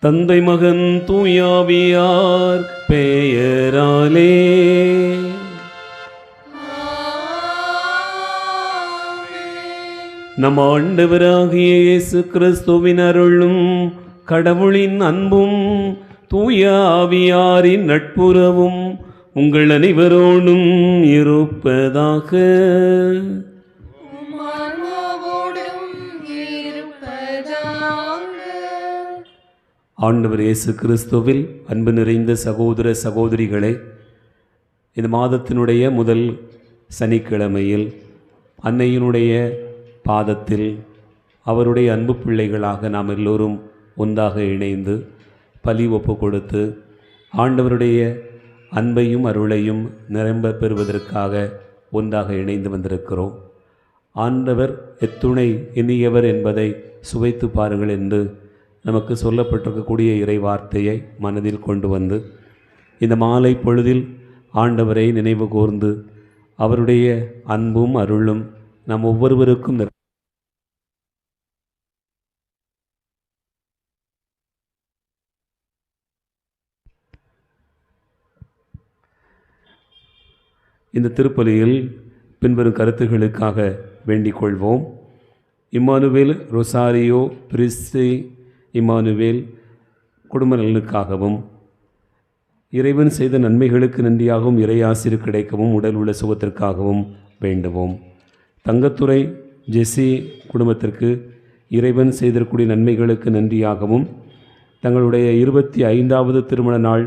தந்தை மகன் தூயாவியார் பெயராலே. நம் ஆண்டவராகிய இயேசு கிறிஸ்துவின் அருளும் கடவுளின் அன்பும் தூயாவியாரின் நட்புறவும் உங்கள் அனைவரோடும் இருப்பதாக. ஆண்டவர் இயேசு கிறிஸ்துவில் அன்பு நிறைந்த சகோதர சகோதரிகளே, இந்த மாதத்தினுடைய முதல் சனிக்கிழமையில் அன்னையினுடைய பாதத்தில் அவருடைய அன்பு பிள்ளைகளாக நாம் எல்லோரும் ஒன்றாக இணைந்து பலி ஒப்பு கொடுத்து ஆண்டவருடைய அன்பையும் அருளையும் நிரம்ப பெறுவதற்காக ஒன்றாக இணைந்து வந்திருக்கிறோம். ஆண்டவர் எத்துணை இனியவர் என்பதை சுவைத்து பாருங்கள் என்று நமக்கு சொல்லப்பட்டிருக்கக்கூடிய இறை வார்த்தையை மனதில் கொண்டு வந்து இந்த மாலை பொழுதில் ஆண்டவரை நினைவு கூர்ந்து அவருடைய அன்பும் அருளும் நம் ஒவ்வொருவருக்கும் இந்த திருப்பலியில் பின்வரும் கருத்துகளுக்காக வேண்டிக் கொள்வோம். இம்மானுவேல் ரொசாரியோ பிரிஸ்டி இம்மானுவேல் குடும்ப நலனுக்காகவும் இறைவன் செய்த நன்மைகளுக்கு நன்றியாகவும் இறையாசிர் கிடைக்கவும் உடல் உள்ள சுகத்திற்காகவும் வேண்டுவோம். தங்கத்துறை ஜெசி குடும்பத்திற்கு இறைவன் செய்திருக்கூடிய நன்மைகளுக்கு நன்றியாகவும் தங்களுடைய 25வது திருமண நாள்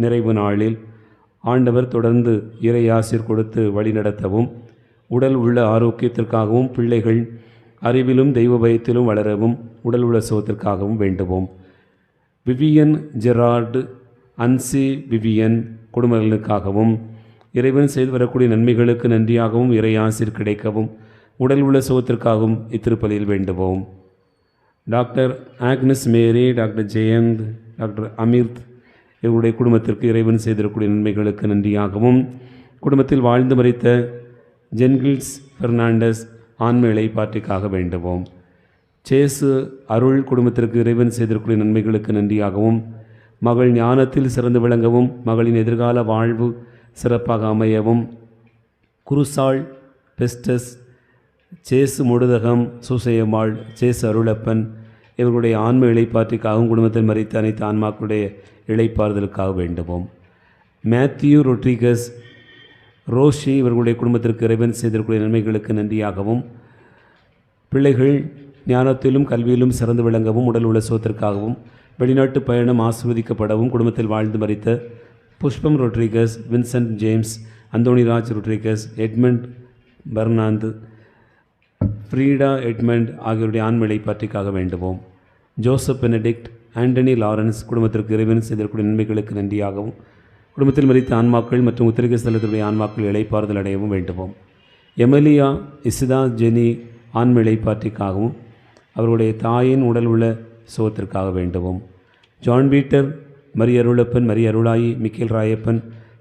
நிறைவு நாளில் ஆண்டவர் தொடர்ந்து இறையாசிர் கொடுத்து வழிநடத்தவும் உடல் உள்ள ஆரோக்கியத்திற்காகவும் பிள்ளைகள் அறிவிலும் தெய்வ பயத்திலும் வளரவும் உடல் உள்ள சுகத்திற்காகவும் வேண்டுவோம். விவியன் ஜெரார்டு அன்சி விவியன் குடும்பங்களுக்காகவும் இறைவன் செய்து வரக்கூடிய நன்மைகளுக்கு நன்றியாகவும் இறையாசிர் கிடைக்கவும் உடல் உள்ள சுகத்திற்காகவும் இத்திருப்பலியில் வேண்டுவோம். டாக்டர் ஆக்னஸ் மேரி, டாக்டர் ஜெயந்த், டாக்டர் அமிர்த் இவருடைய குடும்பத்திற்கு இறைவன் செய்திருக்கக்கூடிய நன்மைகளுக்கு நன்றியாகவும் குடும்பத்தில் வாழ்ந்து மறித்த ஜென்கில்ஸ் பெர்னாண்டஸ் ஆன்ம இளைப்பாற்றிக்காக வேண்டுவோம். சேசு அருள் குடும்பத்திற்கு இறைவன் செய்திருக்கக்கூடிய நன்மைகளுக்கு நன்றியாகவும் மகள் ஞானத்தில் சிறந்து விளங்கவும் மகளின் எதிர்கால வாழ்வு சிறப்பாக அமையவும் குருசாள் பெஸ்டஸ், சேசு முடுதகம், சூசையம்மாள், சேசு அருளப்பன் இவர்களுடைய ஆன்ம இளைப்பாற்றிக்காகவும் குடும்பத்தில் மறித்த அனைத்து ஆன்மாக்களுடைய இளைப்பாறுதலுக்காக வேண்டுவோம். மேத்யூ ரொட்ரிகஸ், ரோஷி இவர்களுடைய குடும்பத்திற்கு இறைவன் செய்திருக்கூடிய நன்மைகளுக்கு நன்றியாகவும் பிள்ளைகள் ஞானத்திலும் கல்வியிலும் சிறந்து விளங்கவும் உடல் உள்ள சுகத்திற்காகவும் வெளிநாட்டு பயணம் ஆசிர்வதிக்கப்படவும் குடும்பத்தில் வாழ்ந்து மறித்த Pushpam Rodrigues, Vincent James, Anthonyraj Rodrigues, Edmund Fernando, Frieda Edmund ஆகியோருடைய ஆன்ம இளைப்பாற்றிக்காக வேண்டுவோம். ஜோசப் பெனடிக்ட், ஆண்டனி லாரன்ஸ் குடும்பத்திற்கு இறைவன் செய்திருக்கூடிய நன்மைகளுக்கு நன்றியாகவும் குடும்பத்தில் மறித்த ஆன்மாக்கள் மற்றும் உத்திரிகை ஸ்தலத்துடைய ஆன்மாக்கள் இளைப்பாறுதல் அடையவும் வேண்டுவோம். எமலியா இசிதா ஜெனி ஆன்ம இளைப்பாற்றிக்காகவும் அவருடைய தாயின் உடல் உள்ள சுகத்திற்காக வேண்டுவோம். ஜான் பீட்டர், மரிய அருளப்பன், மரிய அருளாயி, மிக்கேல் ராயப்பன்,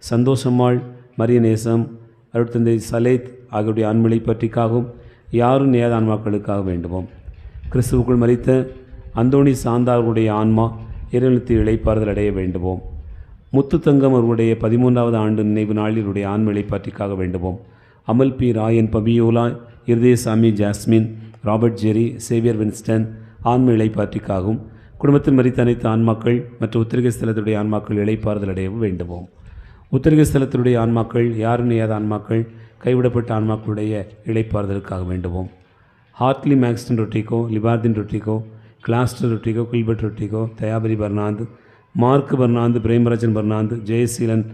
சந்தோஷம்மாள், மரிய நேசம், அருட்தந்தை சலேத் ஆகியோருடைய ஆன்ம இளைப்பாற்றிக்காகவும் யாரும் நேயாத ஆன்மாக்களுக்காக வேண்டுவோம். கிறிஸ்துவுக்குள் மறித்த அந்தோணி சாந்தாருடைய ஆன்மா இறைவனத்தில் இளைப்பாறுதல் அடைய வேண்டுவோம். முத்துத்தங்கம் அவருடைய 13வது ஆண்டு நினைவு நாளிலுடைய ஆன்ம இளைப்பாற்றிக்காக வேண்டுவோம். Amal P Rayan, Fabiola, Irudayasamy, Jasmine, Robert Jerry, Xavier Winston ஆன்ம இளைப்பாற்றிக்காகவும் குடும்பத்தில் மறித்த அனைத்து ஆன்மாக்கள் மற்றும் உத்திரிகை ஸ்தலத்துடைய ஆன்மாக்கள் இளைப்பாறுதல் அடையவும் வேண்டுவோம். உத்திரிகை ஸ்தலத்துடைய ஆன்மாக்கள் யாரும் நேயாத ஆன்மாக்கள் கைவிடப்பட்ட ஆன்மாக்களுடைய இளைப்பாறுதலுக்காக வேண்டுவோம். Hartley Maxton Rodrigo, Libardin Rodrigo, Gloster Rodrigo, Gilbert Rodrigo, Thayapari Fernando, Mark Fernando, Premarajan Fernando, Jeyaseelan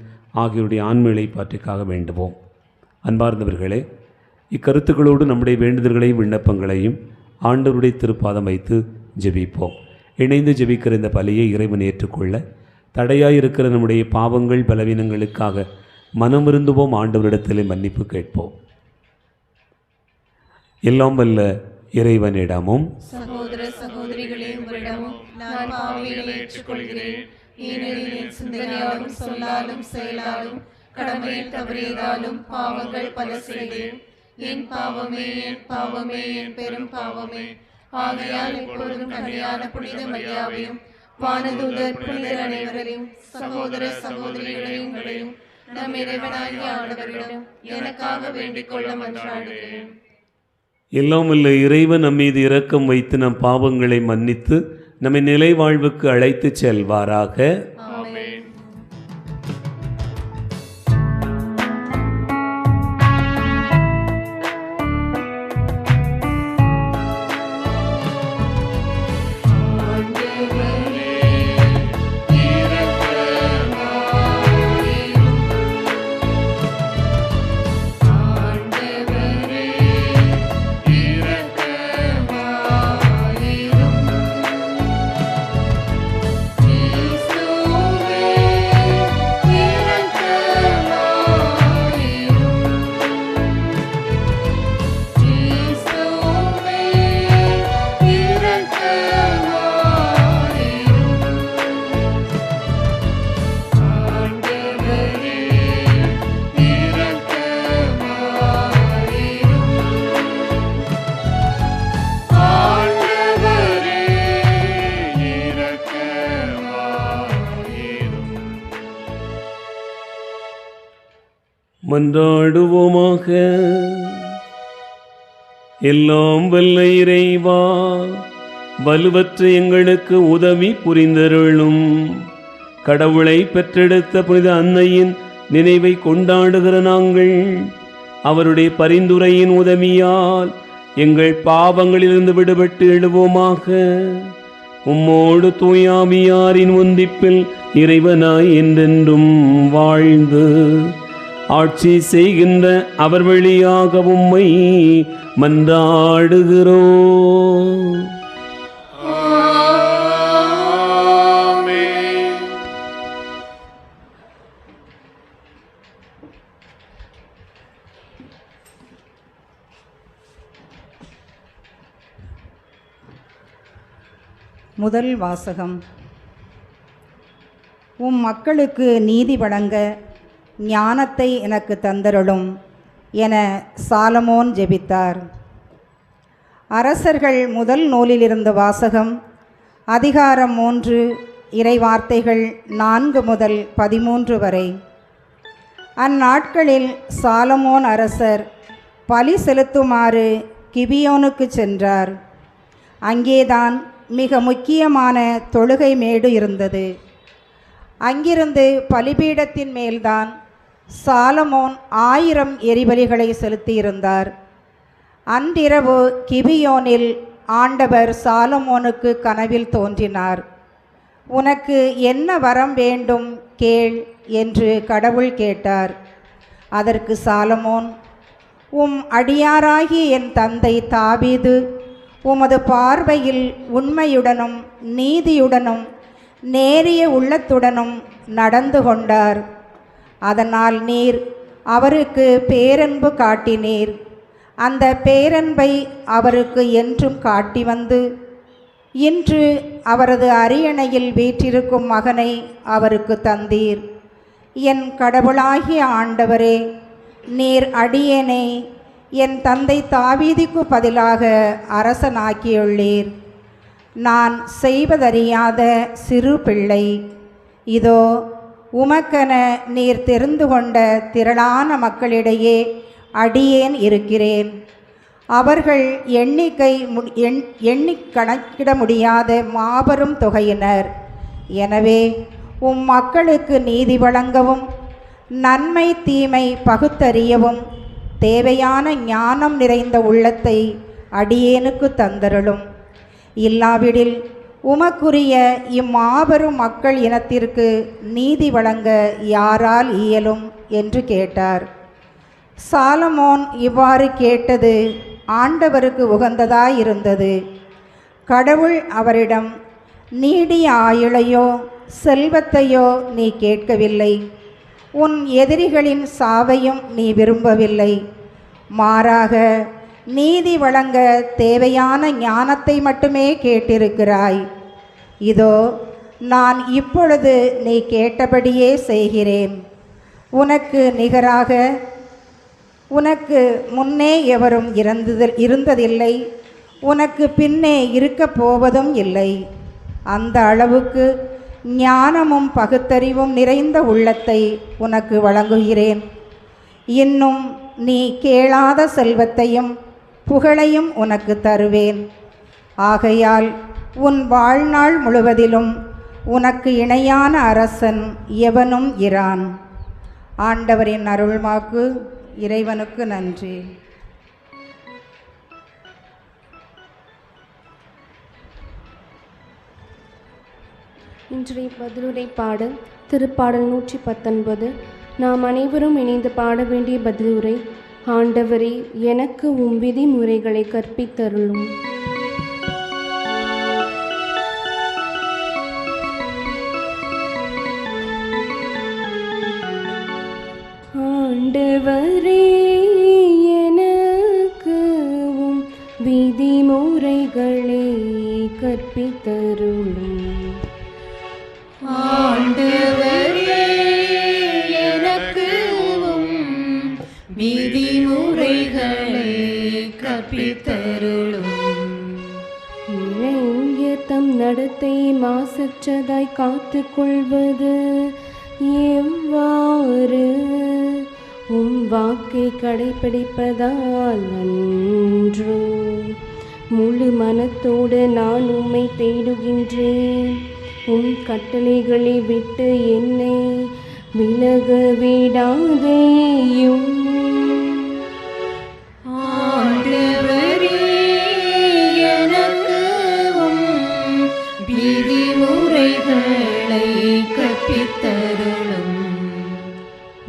ஆகியோருடைய ஆன்ம இளைப்பாற்றிக்காக வேண்டுவோம். அன்பார்ந்தவர்களே, இக்கருத்துக்களோடு நம்முடைய வேண்டுதல்களையும் விண்ணப்பங்களையும் ஆண்டவருடைய திருப்பாதம் வைத்து ஜெபிப்போம். இணைந்து ஜெபிக்கிற இந்த பலியை இறைவன் ஏற்றுக்கொள்ள தடையாயிருக்கிற நம்முடைய பாவங்கள் பலவீனங்களுக்காக மனமிருந்துவோம். ஆண்டவரிடத்திலே மன்னிப்பு கேட்போம். எல்லாம் வல்ல இறைவனிடமும் சகோதர சகோதரிகளே உங்களிடமும் நான் பாவங்களை ஏற்றுக்கொள்கிறேன். ஏனெனில் என் சிந்தனையாலும் சொல்லாலும் செயலாலும் கடமையில் தவறியதாலும் பாவங்கள் பல செய்தேன். என் பாவமே, என் பாவமே, என் பெரும் பாவமே. ஆகையால் எப்பொழுதும் கன்னியான புனித மரியாவையும் வானதூதர் புனிதர் அனைவரையும் சகோதர சகோதரிகளையும் நம் இறைவனாகிய ஆண்டவரிடம் எனக்காக வேண்டிக் கொள்ள மன்றாடுகிறேன். எல்லாம் வல்ல இறைவன் நம் மீது இரக்கம் வைத்து நம் பாவங்களை மன்னித்து நம்மை நிலை வாழ்வுக்கு அழைத்துச் செல்வாராக. ஆமென். மன்றாடுவோமாக. எல்லாம் வல்ல இறைவா, வலுவற்ற எங்களுக்கு உதவி புரிந்தருளும். கடவுளை பெற்றெடுத்த புனித அன்னையின் நினைவை கொண்டாடுகிற நாங்கள் அவருடைய பரிந்துரையின் உதவியால் எங்கள் பாவங்களிலிருந்து விடுபட்டு எழுவோமாக. உம்மோடு தூயாவியாரின் ஒன்றிப்பில் இறைவனாய் என்றென்றும் வாழ்ந்து ஆட்சி செய்கின்ற அவர் வழியாக உம்மை மன்றாடுகிறோம். முதல் வாசகம். உம் மக்களுக்கு நீதி வழங்க ஞானத்தை எனக்கு தந்தருளும் என சாலமோன் ஜெபித்தார். அரசர்கள் முதல் நூலிலிருந்து வாசகம். அதிகாரம் 3, இறைவார்த்தைகள் 4 முதல் 13 வரை. அந்நாட்களில் சாலமோன் அரசர் பலி செலுத்துமாறு கிபியோனுக்கு சென்றார். அங்கேதான் மிக முக்கியமான தொழுகை மேடு இருந்தது. அங்கிருந்து பலிபீடத்தின் மேல்தான் சாலமோன் 1000 எரிபலிகளை செலுத்தியிருந்தார். அன்றிரவு கிபியோனில் ஆண்டவர் சாலமோனுக்கு கனவில் தோன்றினார். உனக்கு என்ன வரம் வேண்டும் கேள் என்று கடவுள் கேட்டார். அதற்கு சாலமோன், உம் அடியாராகி என் தந்தை தாவீது உமது பார்வையில் உண்மையுடனும் நீதியுடனும் நேரிய உள்ளத்துடனும் நடந்து கொண்டார். அதனால் நீர் அவருக்கு பேரன்பு காட்டினீர். அந்த பேரன்பை அவருக்கு என்றும் காட்டி வந்து இன்று அவரது அரியணையில் வீற்றிருக்கும் மகனை அவருக்கு தந்தீர். என் கடவுளாகிய ஆண்டவரே, நீர் அடியேனை என் தந்தை தாவீதுக்கு பதிலாக அரசனாக்கியுள்ளீர். நான் செய்வதறியாத சிறு பிள்ளை. இதோ உமக்கென நீர் தெரிந்து கொண்ட திரளான மக்களிடையே அடியேன் இருக்கிறேன். அவர்கள் எண்ணி கணக்கிட முடியாத மாபெரும் தொகையினர். எனவே உம் மக்களுக்கு நீதி வழங்கவும் நன்மை தீமை பகுத்தறியவும் தேவையான ஞானம் நிறைந்த உள்ளத்தை அடியேனுக்கு தந்தருளும். இல்லாவிடில் உமக்குரிய இம்மாபெரும் மக்கள் இனத்திற்கு நீதி வழங்க யாரால் இயலும் என்று கேட்டார். சாலமோன் இவ்வாறு கேட்டது ஆண்டவருக்கு உகந்ததாயிருந்தது. கடவுள் அவரிடம், நீடிய ஆயுளையோ செல்வத்தையோ நீ கேட்கவில்லை, உன் எதிரிகளின் சாவையும் நீ விரும்பவில்லை. மாறாக நீதி வழங்க தேவையான ஞானத்தை மட்டுமே கேட்டிருக்கிறாய். இதோ நான் இப்பொழுது நீ கேட்டபடியே செய்கிறேன். உனக்கு நிகராக உனக்கு முன்னே எவரும் இருந்ததில்லை, உனக்கு பின்னே இருக்கப் போவதும் இல்லை. அந்த அளவுக்கு ஞானமும் பகுத்தறிவும் நிறைந்த உள்ளத்தை உனக்கு வழங்குகிறேன். இன்னும் நீ கேளாத செல்வத்தையும் புகழையும் உனக்கு தருவேன். ஆகையால் உன் வாழ்நாள் முழுவதிலும் உனக்கு இணையான அரசன் எவனும் இரான். ஆண்டவரின் அருள்வாக்கு. இறைவனுக்கு நன்றி. இன்றைய பதிலுரை பாடல் திருப்பாடல் 119. நாம் அனைவரும் இணைந்து பாட வேண்டிய பதிலுரை. ஆண்டவரே, எனக்கு உம் விதிமுறைகளை கற்பித்தருளும். ஆண்டவரே, எனக்கு உம் விதிமுறைகளை கற்பித்தருளும். ஆண்டவரே, எனக்கு உம் விதிமுறைகளை கற்பித்தருளும். இளைஞர் தம் நடத்தை மாசற்றதாய் காத்து கொள்வது எவ்வாறு? உம் வாக்கை கடைப்பிடிப்பதால் அன்றோ? முழு மனத்தோடு நான் உம்மை தேடுகின்றேன். உம் கட்டளைகளை விட்டு என்னை விலக விடாதேயும். ஆண்டவரே, எனக்கு உம் விதிமுறைகளை கற்பித்தருளும்.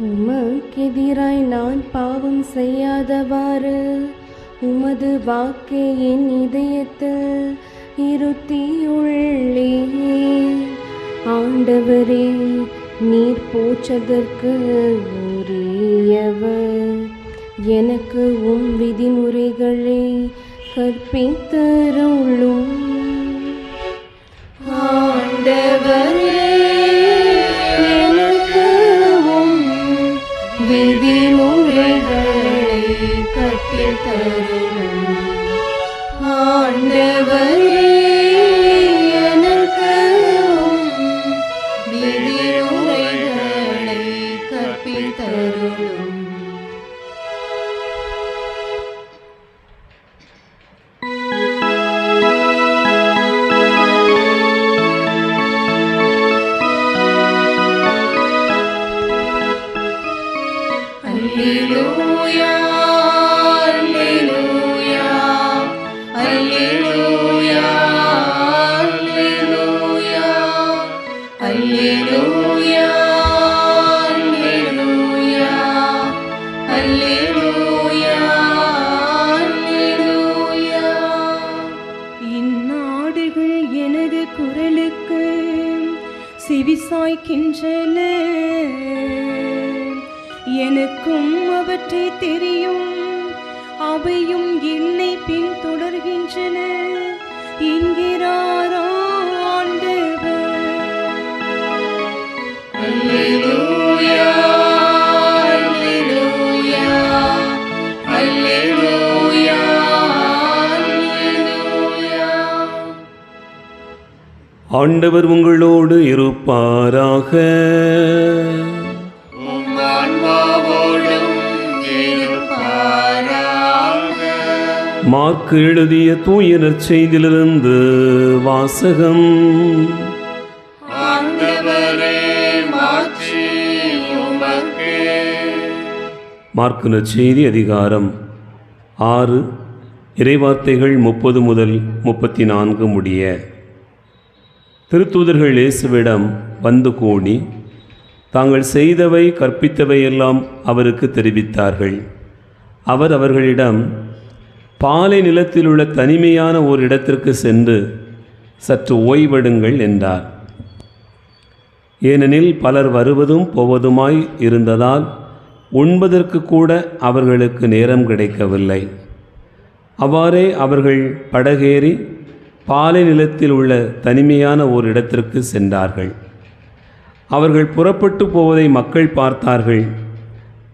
உமக்கெதிராய் நான் பாவம் செய்யாதவாறு உமது வாக்கை என் இதயத்தில் இருத்தியுள்ளே. ஆண்டவரே, நீர் போற்றதற்கு உரியவர். எனக்கு உம் விதிமுறைகளை கற்பித்தருளும். ஆண்டவரே, எனக்கு உம் விதிமுறைகளை கற்பித்தருளும். ஆண்டவரே, எனக்கு உம் விதிமுறைகளை கற்பித்தருளும். அல்லேலூயா, அல்லேலூயா, அல்லேலூயா, அல்லேலூயா, அல்லேலூயா, அல்லேலூயா, அல்லேலூயா, அல்லேலூயா. இந்நாடுகள் எனது குரலுக்கு செவிசாய்க்கின்றன. எனக்கும் அவற்றை தெரியும், அவையும் என்னை பின்தொடர்கின்றன என்கிறார் ஆண்டவர். அல்லேலூயா, அல்லேலூயா, அல்லேலூயா, அல்லேலூயா. ஆண்டவர் உங்களோடு இருப்பாராக. உம் ஆன்மாவோடும் இருப்பாராக. மார்க்கு எழுதிய தூய நற்செய்தியிலிருந்து வாசகம். ஆண்டவரே, மாட்சி உமக்கே. மார்க்கு நற்செய்தி அதிகாரம் 6 இறைவார்த்தைகள் 30 முதல் 34 முடிய. திருத்தூதர்கள் இயேசுவிடம் வந்து கூடி தாங்கள் செய்தவை கற்பித்தவையெல்லாம் அவருக்கு தெரிவித்தார்கள். அவர் அவர்களிடம், பாலை நிலத்தில் உள்ள தனிமையான ஓர் இடத்திற்கு சென்று சற்று ஓய்வெடுங்கள் என்றார். ஏனெனில் பலர் வருவதும் போவதுமாய் இருந்ததால் உண்பதற்கு கூட அவர்களுக்கு நேரம் கிடைக்கவில்லை. அவ்வாறே அவர்கள் படகேறி பாலை நிலத்தில் உள்ள தனிமையான ஓர் இடத்திற்கு சென்றார்கள். அவர்கள் புறப்பட்டு போவதை மக்கள் பார்த்தார்கள்.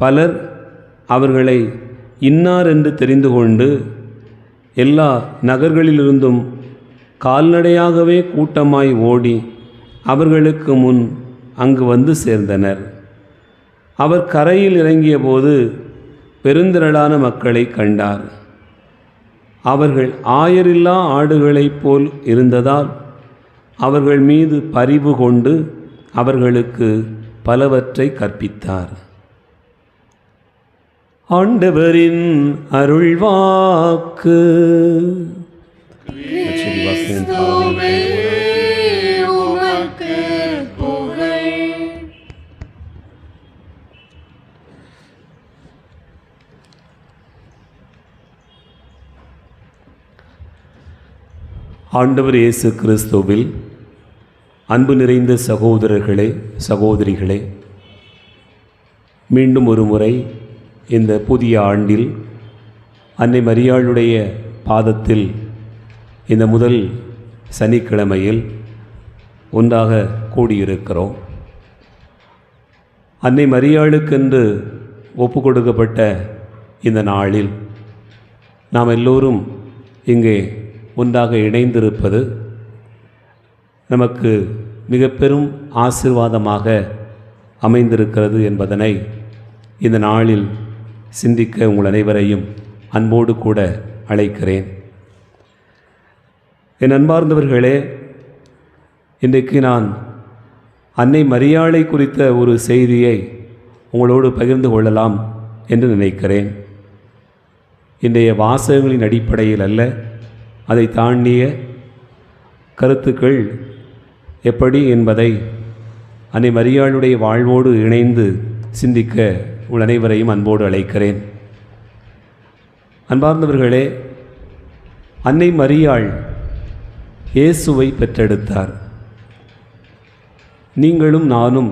பலர் அவர்களை இன்னார் என்று தெரிந்து கொண்டு எல்லா நகர்களிலிருந்தும் கால்நடையாகவே கூட்டமாய் ஓடி அவர்களுக்கு முன் அங்கு வந்து சேர்ந்தனர். அவர் கரையில் இறங்கிய போது பெருந்திரளான மக்களை கண்டார். அவர்கள் ஆயரில்லா ஆடுகளைப் போல் இருந்ததால் அவர்கள் மீது பரிவு கொண்டு அவர்களுக்கு பலவற்றை கற்பித்தார். ஆண்டவரின் அருள்வாக்கு. கிறிஸ்துவே உமக்கு புகழ். ஆண்டவர் இயேசு கிறிஸ்துவில் அன்பு நிறைந்த சகோதரர்களே, சகோதரிகளே, மீண்டும் ஒரு முறை இந்த புதிய ஆண்டில் அன்னை மரியாளுடைய பாதத்தில் இந்த முதல் சனிக்கிழமையில் ஒன்றாக கூடியிருக்கிறோம். அன்னை மரியாளுக்கென்று ஒப்பு கொடுக்கப்பட்ட இந்த நாளில் நாம் எல்லோரும் இங்கே ஒன்றாக இணைந்திருப்பது நமக்கு மிக பெரும் ஆசீர்வாதமாக அமைந்திருக்கிறது என்பதனை இந்த நாளில் சிந்திக்க உங்கள் அனைவரையும் அன்போடு கூட அழைக்கிறேன். என் அன்பார்ந்தவர்களே, இன்றைக்கு நான் அன்னை மரியாளை குறித்த ஒரு செய்தியை உங்களோடு பகிர்ந்து கொள்ளலாம் என்று நினைக்கிறேன். இன்றைய வாசகங்களின் அடிப்படையில் அல்ல, அதை தாண்டிய கருத்துக்கள் எப்படி என்பதை அன்னை மரியாளுடைய வாழ்வோடு இணைந்து சிந்திக்க உங்கள் அனைவரையும் அன்போடு அழைக்கிறேன். அன்பார்ந்தவர்களே, அன்னை மரியாள் இயேசுவை பெற்றெடுத்தார். நீங்களும் நானும்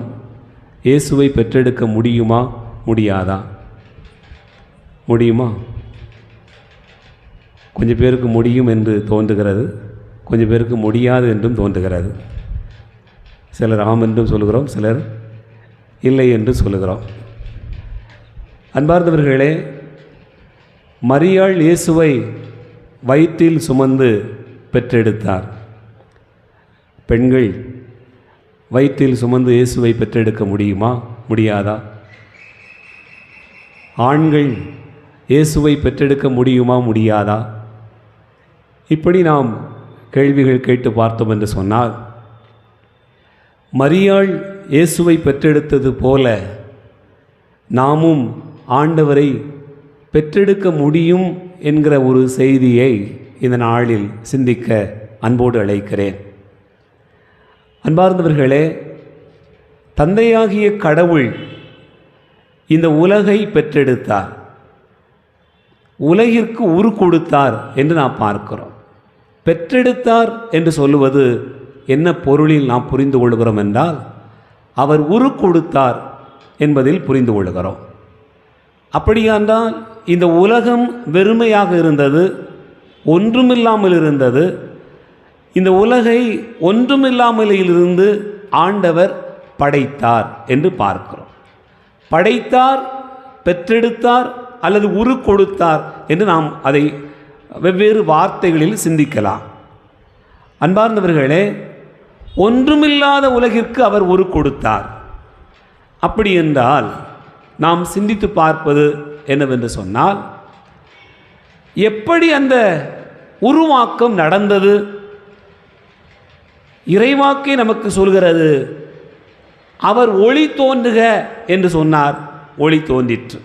இயேசுவை பெற்றெடுக்க முடியுமா, முடியாதா? முடியுமா? கொஞ்சம் பேருக்கு முடியும் என்று தோன்றுகிறது, கொஞ்சம் பேருக்கு முடியாது என்றும் தோன்றுகிறது. சிலர் ஆம் என்றும் சொல்லுகிறோம், சிலர் இல்லை என்று சொல்லுகிறோம். அன்பார்ந்தவர்களே, மரியாள் இயேசுவை வயிற்றில் சுமந்து பெற்றெடுத்தார். பெண்கள் வயிற்றில் சுமந்து இயேசுவை பெற்றெடுக்க முடியுமா, முடியாதா? ஆண்கள் இயேசுவை பெற்றெடுக்க முடியுமா, முடியாதா? இப்படி நாம் கேள்விகள் கேட்டு பார்த்தோம் என்று சொன்னால், மரியாள் இயேசுவை பெற்றெடுத்தது போல நாமும் ஆண்டவரை பெற்றெடுக்க முடியும் என்கிற ஒரு செய்தியை இந்த நாளில் சிந்திக்க அன்போடு அழைக்கிறேன். அன்பார்ந்தவர்களே, தந்தையாகிய கடவுள் இந்த உலகை பெற்றெடுத்தார், உலகிற்கு உரு கொடுத்தார் என்று நாம் பார்க்கிறோம். பெற்றெடுத்தார் என்று சொல்லுவது என்ன பொருளில் நாம் புரிந்து கொள்கிறோம் என்றால், அவர் உரு கொடுத்தார் என்பதில் புரிந்து கொள்கிறோம். அப்படியானால் இந்த உலகம் வெறுமையாக இருந்தது, ஒன்றுமில்லாமல் இருந்தது. இந்த உலகை ஒன்றுமில்லாமலிருந்து ஆண்டவர் படைத்தார் என்று பார்க்கிறோம். படைத்தார், பெற்றெடுத்தார் அல்லது உரு கொடுத்தார் என்று நாம் அதை வெவ்வேறு வார்த்தைகளில் சிந்திக்கலாம். அன்பார்ந்தவர்களே, ஒன்றுமில்லாத உலகிற்கு அவர் உரு கொடுத்தார். அப்படி என்றால் நாம் சிந்தித்து பார்ப்பது என்னவென்று சொன்னால், எப்படி அந்த உருவாக்கம் நடந்தது? இறைவாக்கே நமக்கு சொல்கிறது, அவர் ஒளி தோன்றுக என்று சொன்னார், ஒளி தோன்றிற்று.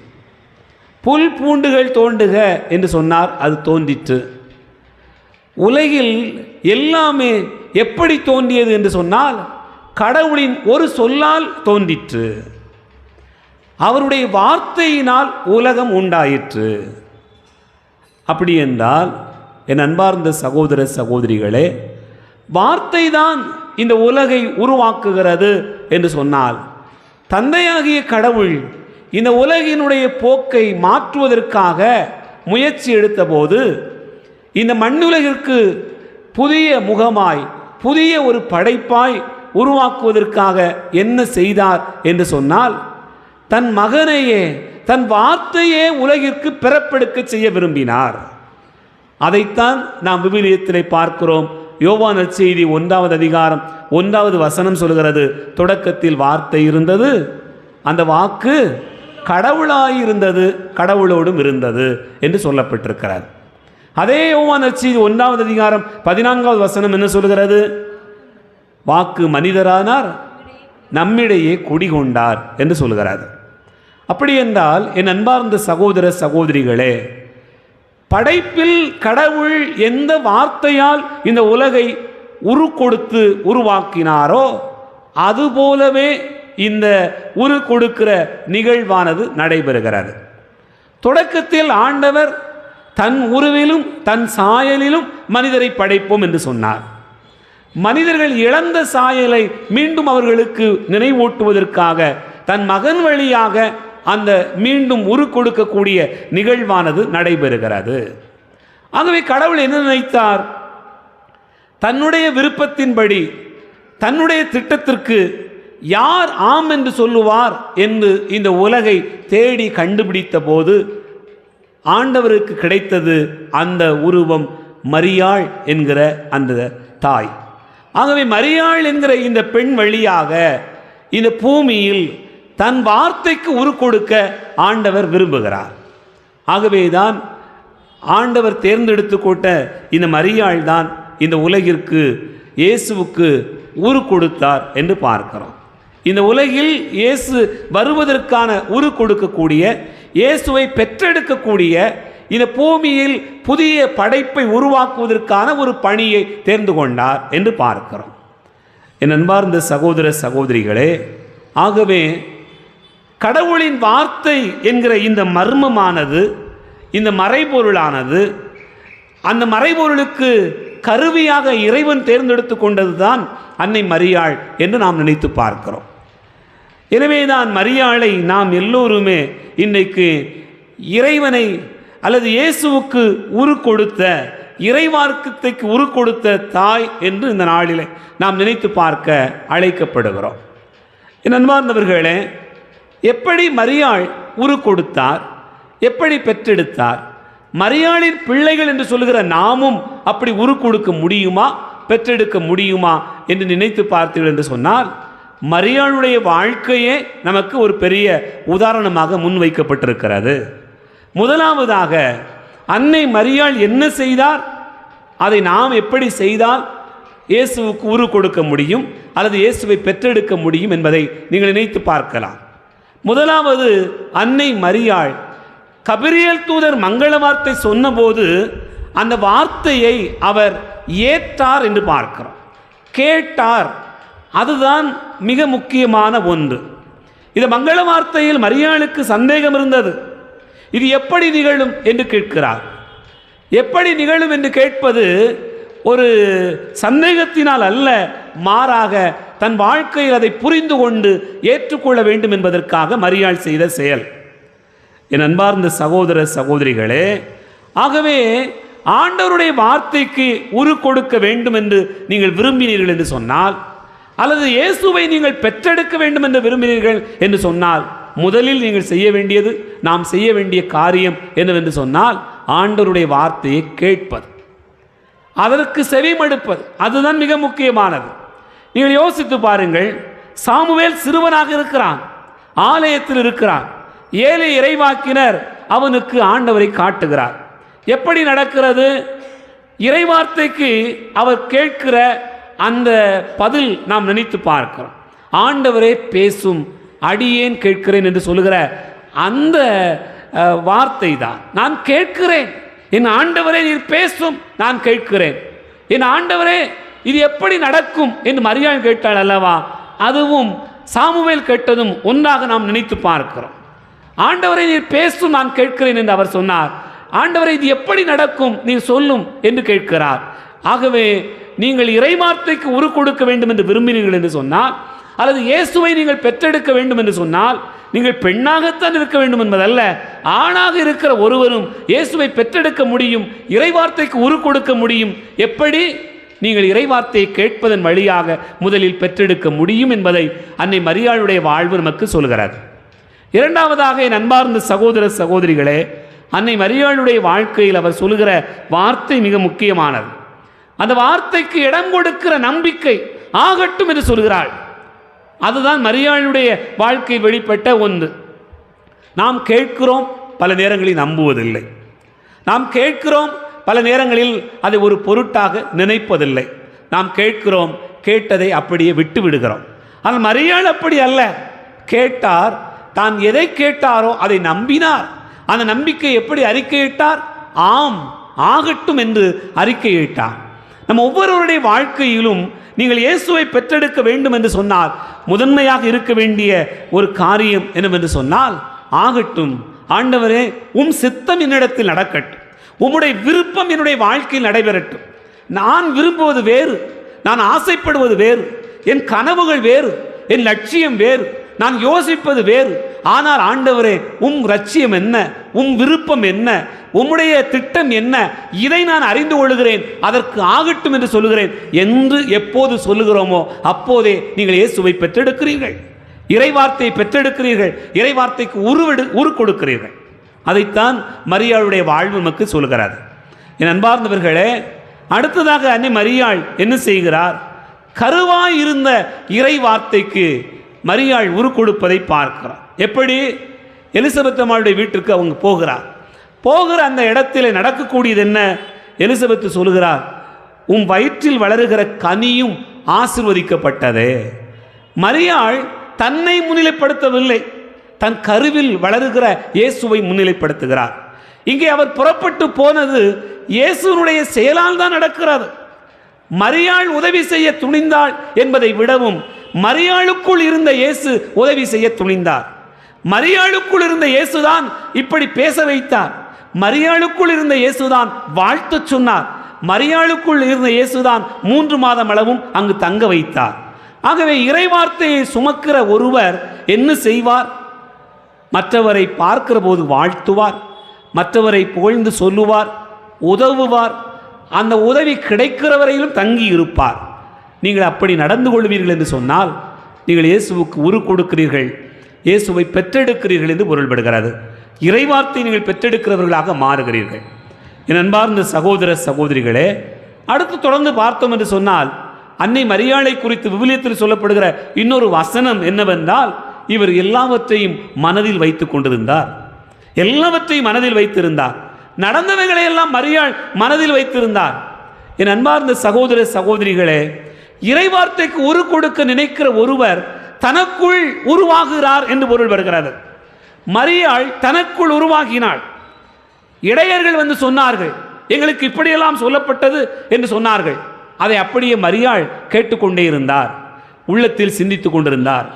புல் பூண்டுகள் தோன்றுக என்று சொன்னார், அது தோன்றிற்று. உலகில் எல்லாமே எப்படி தோன்றியது என்று சொன்னால், கடவுளின் ஒரு சொல்லால் தோன்றிற்று. அவருடைய வார்த்தையினால் உலகம் உண்டாயிற்று. அப்படி என்றால் என் அன்பார்ந்த சகோதர சகோதரிகளே, வார்த்தை தான் இந்த உலகை உருவாக்குகிறது என்று சொன்னால், தந்தையாகிய கடவுள் இந்த உலகினுடைய போக்கை மாற்றுவதற்காக முயற்சி எடுத்தபோது, இந்த மண்ணுலகிற்கு புதிய முகமாய், புதிய ஒரு படைப்பாய் உருவாக்குவதற்காக என்ன செய்தார் என்று சொன்னால், தன் மகனையே, தன் வார்த்தையே உலகிற்கு பிறப்பெடுக்க செய்ய விரும்பினார். அதைத்தான் நாம் விவிலியத்திலே பார்க்கிறோம். யோவான் நற்செய்தி 1வது அதிகாரம் 1வது வசனம் சொல்கிறது, தொடக்கத்தில் வார்த்தை இருந்தது, அந்த வாக்கு கடவுளாயிருந்தது, கடவுளோடும் இருந்தது என்று சொல்லப்பட்டிருக்கிறார். அதே யோவான் நற்செய்தி 1வது அதிகாரம் 14வது வசனம் என்ன சொல்கிறது? வாக்கு மனிதரானார், நம்மிடையே குடிகொண்டார் என்று சொல்கிறார். அப்படி என்றால் என் அன்பார்ந்த சகோதர சகோதரிகளே, படைப்பில் கடவுள் எந்த வார்த்தையால் இந்த உலகை கொடுத்து உருவாக்கினாரோ அதுபோலவே இந்த கொடுக்கிற நிகழ்வானது நடைபெறுகிறது. தொடக்கத்தில் ஆண்டவர் தன் உருவிலும் தன் சாயலிலும் மனிதரை படைப்போம் என்று சொன்னார். மனிதர்கள் இழந்த சாயலை மீண்டும் அவர்களுக்கு நினைவூட்டுவதற்காக தன் மகன் வழியாக அந்த மீண்டும் கொடுக்கக்கூடிய நிகழ்வானது நடைபெறுகிறது. ஆகவே கடவுள் என்ன நினைத்தார்? தன்னுடைய விருப்பத்தின்படி தன்னுடைய திட்டத்திற்கு யார் ஆம் என்று சொல்லுவார் என்று இந்த உலகை தேடி கண்டுபிடித்த போது ஆண்டவருக்கு கிடைத்தது அந்த உருவம் மரியாள் என்கிற அந்த தாய். ஆகவே மரியாள் என்கிற இந்த பெண் வழியாக இந்த பூமியில் தன் வார்த்தைக்கு கொடுக்க ஆண்டவர் விரும்புகிறார். ஆகவேதான் ஆண்டவர் தேர்ந்தெடுத்து கொண்ட இந்த மரியாள் தான் இந்த உலகிற்கு இயேசுவுக்கு கொடுத்தார் என்று பார்க்கிறோம். இந்த உலகில் இயேசு வருவதற்கான கொடுக்கக்கூடிய, இயேசுவை பெற்றெடுக்கக்கூடிய, இந்த பூமியில் புதிய படைப்பை உருவாக்குவதற்கான ஒரு பணியை தேர்ந்து கொண்டார் என்று பார்க்கிறோம். என் அன்பார்ந்த சகோதர சகோதரிகளே, ஆகவே கடவுளின் வார்த்தை என்கிற இந்த மர்மமானது, இந்த மறைபொருளானது, அந்த மறைபொருளுக்கு கருவியாக இறைவன் தேர்ந்தெடுத்து கொண்டது தான் அன்னை மரியாள் என்று நாம் நினைத்து பார்க்கிறோம். எனவே தான் மரியாளை நாம் எல்லோருமே இன்றைக்கு இறைவனை அல்லது இயேசுவுக்கு கொடுத்த, இறைவார்க்கத்தைக்கு கொடுத்த தாய் என்று இந்த நாளிலே நாம் நினைத்து பார்க்க அழைக்கப்படுகிறோம். என் அன்பார்ந்தவர்களே, எப்படி மரியாள் கொடுத்தார், எப்படி பெற்றெடுத்தார்? மரியாளின் பிள்ளைகள் என்று சொல்லுகிற நாமும் அப்படி கொடுக்க முடியுமா, பெற்றெடுக்க முடியுமா என்று நினைத்து பார்த்தீர்கள் என்று சொன்னால், மரியாளுடைய வாழ்க்கையே நமக்கு ஒரு பெரிய உதாரணமாக முன்வைக்கப்பட்டிருக்கிறது. முதலாவதாக அன்னை மரியாள் என்ன செய்தார், அதை நாம் எப்படி செய்தால் இயேசுவுக்கு கொடுக்க முடியும் அல்லது இயேசுவை பெற்றெடுக்க முடியும் என்பதை நீங்கள் நினைத்து பார்க்கலாம். முதலாவது, அன்னை மரியாள் கபிரியேல் தூதர் மங்கள வார்த்தை சொன்னபோது அந்த வார்த்தையை அவர் ஏற்றார் என்று பார்க்கிறோம். கேட்டார், அதுதான் மிக முக்கியமான ஒன்று. இந்த மங்கள வார்த்தையில் மரியாளுக்கு சந்தேகம் இருந்தது. இது எப்படி நிகழும் என்று கேட்கிறார். எப்படி நிகழும் என்று கேட்பது ஒரு சந்தேகத்தினால் அல்ல, மாறாக தன் வாழ்க்கையில் அதை புரிந்து கொண்டு ஏற்றுக்கொள்ள வேண்டும் என்பதற்காக மரியாள் செய்த செயல். என் அன்பார்ந்த சகோதர சகோதரிகளே, ஆகவே ஆண்டவருடைய வார்த்தைக்கு கொடுக்க வேண்டும் என்று நீங்கள் விரும்பினீர்கள் என்று சொன்னால், அல்லது இயேசுவை நீங்கள் பெற்றெடுக்க வேண்டும் என்று விரும்பினீர்கள் என்று சொன்னால், முதலில் நீங்கள் செய்ய வேண்டியது, நாம் செய்ய வேண்டிய காரியம் என்னவென்று சொன்னால், ஆண்டவருடைய வார்த்தையை கேட்பது, அதற்கு செவிமடுப்பது. அதுதான் மிக முக்கியமானது. நீங்கள் யோசித்து பாருங்கள், சாமுவேல் சிறுவனாக இருக்கிறான், ஆலயத்தில் இருக்கிறான். ஏழை இறைவாக்கினர் அவனுக்கு ஆண்டவரை காட்டுகிறார். எப்படி நடக்கிறது? இறைவார்த்தைக்கு அவர் கேட்கிற அந்த பதில் நாம் நினைத்து பார்க்கிறோம். ஆண்டவரே பேசும், அடியேன் கேட்கிறேன் என்று சொல்லுகிற அந்த வார்த்தை தான். நான் கேட்கிறேன், என் ஆண்டவரே நீர் பேசும், நான் கேட்கிறேன். என் ஆண்டவரே இது எப்படி நடக்கும் என்று மரியாள் கேட்டாள் அல்லவா? அதுவும் சாமுவேல் கேட்டதும் ஒன்றாக நாம் நினைத்து பார்க்கிறோம். ஆண்டவரை நீர் பேசும், நான் கேட்கிறேன் என்று அவர் சொன்னார். ஆண்டவரை இது எப்படி நடக்கும், நீர் சொல்லும் என்று கேட்கிறார். ஆகவே நீங்கள் இறைவார்த்தைக்கு கொடுக்க வேண்டும் என்று விரும்பினீர்கள் என்று சொன்னால், அல்லது இயேசுவை நீங்கள் பெற்றெடுக்க வேண்டும் என்று சொன்னால், நீங்கள் பெண்ணாகத்தான் இருக்க வேண்டும் என்பதல்ல, ஆணாக இருக்கிற ஒருவரும் இயேசுவை பெற்றெடுக்க முடியும், இறைவார்த்தைக்கு கொடுக்க முடியும். எப்படி? நீங்கள் இறைவார்த்தையை கேட்பதன் வழியாக முதலில் பெற்றெடுக்க முடியும் என்பதை அன்னை மரியாளுடைய வாழ்வு நமக்கு சொல்கிறது. இரண்டாவதாக, என் அன்பார்ந்த சகோதர சகோதரிகளே, அன்னை மரியாளுடைய வாழ்க்கையில் அவர் சொல்லுகிற வார்த்தை மிக முக்கியமானது. அந்த வார்த்தைக்கு இடம் கொடுக்கிற நம்பிக்கை ஆகட்டும் என்று சொல்கிறாள். அதுதான் மரியாளுடைய வாழ்க்கை வெளிப்பட்ட ஒன்று. நாம் கேட்கிறோம், பல நேரங்களில் நம்புவதில்லை. நாம் கேட்கிறோம், பல நேரங்களில் அதை ஒரு பொருட்டாக நினைப்பதில்லை. நாம் கேட்கிறோம், கேட்டதை அப்படியே விட்டு விடுகிறோம். ஆனால் மரியாள் அப்படி அல்ல. கேட்டார், தான் எதை கேட்டாரோ அதை நம்பினார். அந்த நம்பிக்கை எப்படி அறிக்கையிட்டார்? ஆம், ஆகட்டும் என்று அறிக்கையிட்டார். நம்ம ஒவ்வொருவருடைய வாழ்க்கையிலும் நீங்கள் இயேசுவை பெற்றெடுக்க வேண்டும் என்று சொன்னால் முதன்மையாக இருக்க வேண்டிய ஒரு காரியம் என்னவென்று சொன்னால், ஆகட்டும் ஆண்டவரே, உம் சித்தம் என்னிடத்தில் நடக்கட்டும், உம்முடைய விருப்பம் என்னுடைய வாழ்க்கையில் நடைபெறட்டும். நான் விரும்புவது வேறு, நான் ஆசைப்படுவது வேறு, என் கனவுகள் வேறு, என் லட்சியம் வேறு, நான் யோசிப்பது வேறு. ஆனால் ஆண்டவரே, உம் லட்சியம் என்ன, உம் விருப்பம் என்ன, உம்முடைய திட்டம் என்ன, இதை நான் அறிந்து கொள்கிறேன், அதற்கு ஆகட்டும் என்று சொல்லுகிறேன் என்று எப்போது சொல்லுகிறோமோ அப்போதே நீங்கள் இயேசுவை பெற்றெடுக்கிறீர்கள், இறைவார்த்தையை பெற்றெடுக்கிறீர்கள், இறைவார்த்தைக்கு உரு கொடுக்கிறீர்கள். அதைத்தான் மரியாளுடைய வாழ்வு நமக்கு சொல்கிறார். என் அன்பார்ந்தவர்களே, அடுத்ததாக அன்னை மரியாள் என்ன செய்கிறார்? கருவாய் இருந்த இறை வார்த்தைக்கு மரியாள் உரு கொடுப்பதை பார்க்கிறார். எப்படி? எலிசபெத் அம்மாளுடைய வீட்டிற்கு அவங்க போகிற அந்த இடத்தில் நடக்கக்கூடியது என்ன? எலிசபெத் சொல்கிறார், உம் வயிற்றில் வளருகிற கனியும் ஆசீர்வதிக்கப்பட்டதே. மரியாள் தன்னை முன்னிலைப்படுத்தவில்லை, தன் கருவில் வளருகிற இயேசுவை முன்னிலைப்படுத்துகிறார். இங்கே அவர் புறப்பட்டு போனது இயேசுனுடைய செயலால் தான் நடக்கிறது. மரியாள் உதவி செய்ய துணிந்தாள் என்பதை விடவும் மரியாளுக்குள் இருந்த இயேசு உதவி செய்ய துணிந்தார். மரியாளுக்குள் இருந்த இயேசுதான் இப்படி பேச வைத்தார். மரியாளுக்குள் இருந்த இயேசுதான் வாழ்த்து சொன்னார். மரியாளுக்குள் இருந்த இயேசுதான் 3 மாதம் அளவும் அங்கு தங்க வைத்தார். ஆகவே இறைவார்த்தையை சுமக்கிற ஒருவர் என்ன செய்வார்? மற்றவரை பார்க்கிற போது வாழ்த்துவார், மற்றவரை புகழ்ந்து சொல்லுவார், உதவுவார், அந்த உதவி கிடைக்கிற வரையிலும் தங்கி இருப்பார். நீங்கள் அப்படி நடந்து கொள்வீர்கள் என்று சொன்னால் நீங்கள் இயேசுவுக்கு உரு கொடுக்கிறீர்கள், இயேசுவை பெற்றெடுக்கிறீர்கள் என்று பொருள்படுகிறது. இறைவார்த்தை நீங்கள் பெற்றெடுக்கிறவர்களாக மாறுகிறீர்கள். என் அன்பார்ந்த சகோதர சகோதரிகளே, அடுத்து தொடர்ந்து பார்த்தோம் என்று சொன்னால் அன்னை மரியாளை குறித்து விவிலியத்தில் சொல்லப்படுகிற இன்னொரு வசனம் என்னவென்றால், இவர் எல்லாவற்றையும் மனதில் வைத்து கொண்டிருந்தார். எல்லாவற்றையும் மனதில் வைத்திருந்தார். நடந்தவைகளை எல்லாம் மரியாள் மனதில் வைத்திருந்தார். என் அன்பார்ந்த சகோதர சகோதரிகளே, இறைவார்த்தைக்கு உரு கொடுக்க நினைக்கிற ஒருவர் தனக்குள் உருவாகிறார் என்று பொருள் வருகிறது. மரியாள் தனக்குள் உருவாகினாள். இடையர்கள் வந்து சொன்னார்கள், எங்களுக்கு இப்படியெல்லாம் சொல்லப்பட்டது என்று சொன்னார்கள். அதை அப்படியே மரியாள் கேட்டுக்கொண்டே இருந்தார், உள்ளத்தில் சிந்தித்துக் கொண்டிருந்தார்.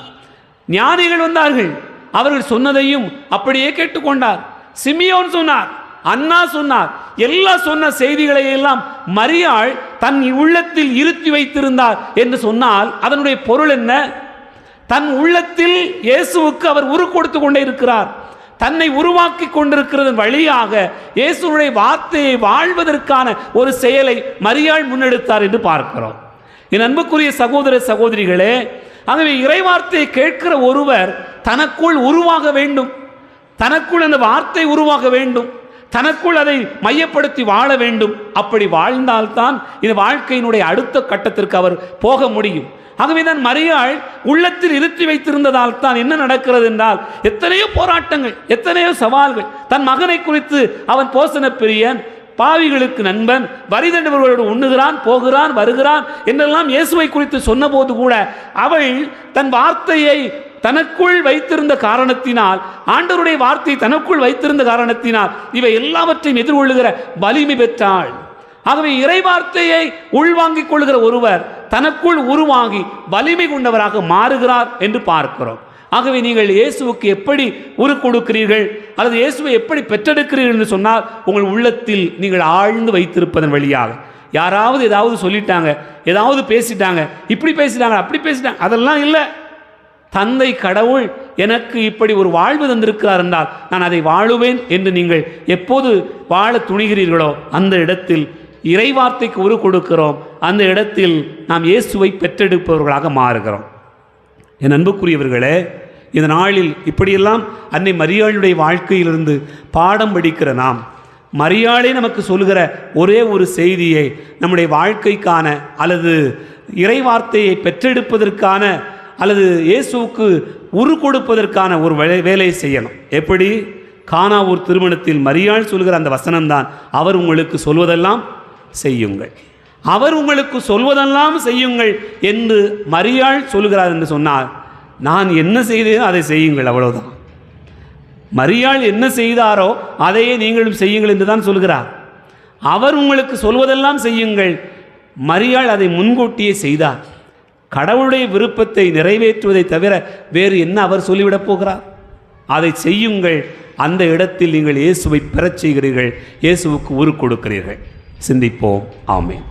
ஞானிகள் வந்தார்கள், அவர்கள் சொன்னதையும் அப்படியே கேட்டுக்கொண்டார். சிமியோன் சொன்னார், அன்னா சொன்னார், எல்லா சொன்ன செய்திகளை எல்லாம் மரியாள் தன் உள்ளத்தில் இருத்தி வைத்திருந்தார் என்று சொன்னால் அதனுடைய பொருள் என்ன? தன் உள்ளத்தில் இயேசுவுக்கு அவர் உரு கொடுத்து கொண்டே இருக்கிறார். தன்னை உருவாக்கி கொண்டிருக்கிறது வழியாக இயேசுவுடைய வார்த்தையை வாழ்வதற்கான ஒரு செயலை மரியாள் முன்னெடுத்தார் என்று பார்க்கிறோம். என் அன்புக்குரிய சகோதர சகோதரிகளே, ஆகவே இறைவார்த்தையை கேட்கிற ஒருவர் தனக்குள் உருவாக வேண்டும், தனக்குள் அந்த வார்த்தை உருவாக வேண்டும், தனக்குள் அதை மையப்படுத்தி வாழ வேண்டும். அப்படி வாழ்ந்தால்தான் இந்த வாழ்க்கையினுடைய அடுத்த கட்டத்திற்கு அவர் போக முடியும். ஆகவே தான் மரியாள் உள்ளத்தில் இருத்தி வைத்திருந்ததால் தான் என்ன நடக்கிறது என்றால், எத்தனையோ போராட்டங்கள், எத்தனையோ சவால்கள். தன் மகனை குறித்து அவன் போசன பிரியன், பாவிகளுக்கு நண்பன், வரி தண்டுபவர்களோடு உண்ணுகிறான், போகிறான், வருகிறான் என்றெல்லாம் இயேசுவை குறித்து சொன்னபோது கூட அவள் தன் வார்த்தையை தனக்குள் வைத்திருந்த காரணத்தினால், ஆண்டவருடைய வார்த்தையை தனக்குள் வைத்திருந்த காரணத்தினால் இவை எல்லாவற்றையும் எதிர்கொள்ளுகிற வலிமை பெற்றாள். ஆகவே இறைவார்த்தையை உள்வாங்கிக் கொள்கிற ஒருவர் தனக்குள் உருவாகி வலிமை கொண்டவராக மாறுகிறார் என்று பார்க்கிறோம். ஆகவே நீங்கள் இயேசுவுக்கு எப்படி உரு கொடுக்கிறீர்கள் அல்லது இயேசுவை எப்படி பெற்றெடுக்கிறீர்கள் என்று சொன்னால், உங்கள் உள்ளத்தில் நீங்கள் ஆழ்ந்து வைத்திருப்பதன் வழியாக. யாராவது ஏதாவது சொல்லிட்டாங்க, ஏதாவது பேசிட்டாங்க, இப்படி பேசிட்டாங்க, அப்படி பேசிட்டாங்க, அதெல்லாம் இல்லை. தந்தை கடவுள் எனக்கு இப்படி ஒரு வாழ்வு தந்திருக்கிறார் என்றால் நான் அதை வாழுவேன் என்று நீங்கள் எப்போது வாழ துணிகிறீர்களோ அந்த இடத்தில் இறைவார்த்தைக்கு உரு கொடுக்கிறோம். அந்த இடத்தில் நாம் இயேசுவை பெற்றெடுப்பவர்களாக மாறுகிறோம். என் அன்புக்குரியவர்களே, இந்த நாளில் இப்படியெல்லாம் அன்னை மரியாளுடைய வாழ்க்கையிலிருந்து பாடம் படிக்கிற நாம் மரியாளே நமக்கு சொல்கிற ஒரே ஒரு செய்தியை நம்முடைய வாழ்க்கைக்கான அல்லது இறைவார்த்தையை பெற்றெடுப்பதற்கான அல்லது இயேசுவுக்கு உரு கொடுப்பதற்கான ஒரு வேலையை செய்யணும். எப்படி? கானாவூர் திருமணத்தில் மரியாள் சொல்கிற அந்த வசனம்தான், அவர் உங்களுக்கு சொல்வதெல்லாம் செய்யுங்கள், அவர் உங்களுக்கு சொல்வதெல்லாம் செய்யுங்கள் என்று மரியாள் சொல்கிறார் என்று சொன்னால், நான் என்ன செய்தேனோ அதை செய்யுங்கள், அவ்வளவுதான். மரியாள் என்ன செய்தாரோ அதையே நீங்களும் செய்யுங்கள் என்று தான் சொல்கிறார். அவர் உங்களுக்கு சொல்வதெல்லாம் செய்யுங்கள். மரியாள் அதை முன்கூட்டியே செய்தார். கடவுளுடைய விருப்பத்தை நிறைவேற்றுவதை தவிர வேறு என்ன அவர் சொல்லிவிடப் போகிறார்? அதை செய்யுங்கள். அந்த இடத்தில் நீங்கள் இயேசுவை பெறச் செய்கிறீர்கள், இயேசுவுக்கு உரு கொடுக்கிறீர்கள். சிந்திப்போம். ஆமென்.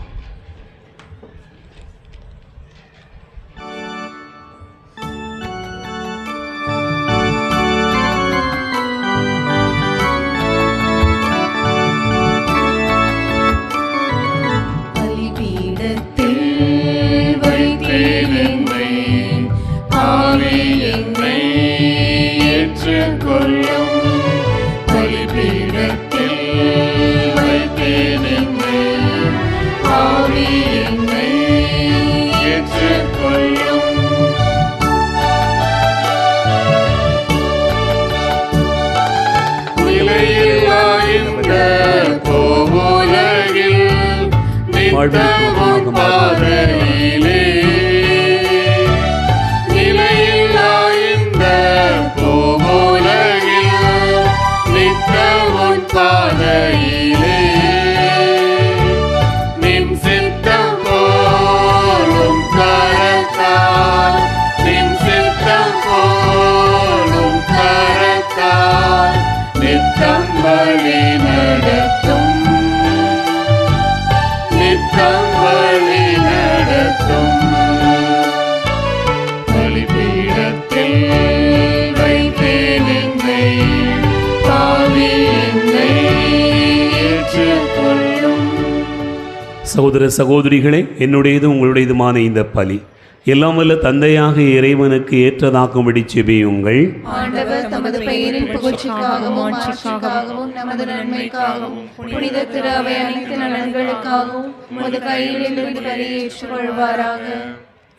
சகோதர சகோதரிகளே, என்னுடையது உங்களுடையதுமான இந்த பலி எல்லாம் வல்ல தந்தையாக இறைவனுக்கு ஏற்றதாக்கும்படி செபியுங்கள். ஆண்டவர் தமது பெயரின் புகழ்ச்சிக்காகவும் ஆட்சிக்காகவும் நமது நன்மைக்காகவும் புனித திரு அவை அனைத்து நலன்களுக்காகவும் உமது கையிலிருந்து பலியை ஏற்றுக்கொள்வாராக.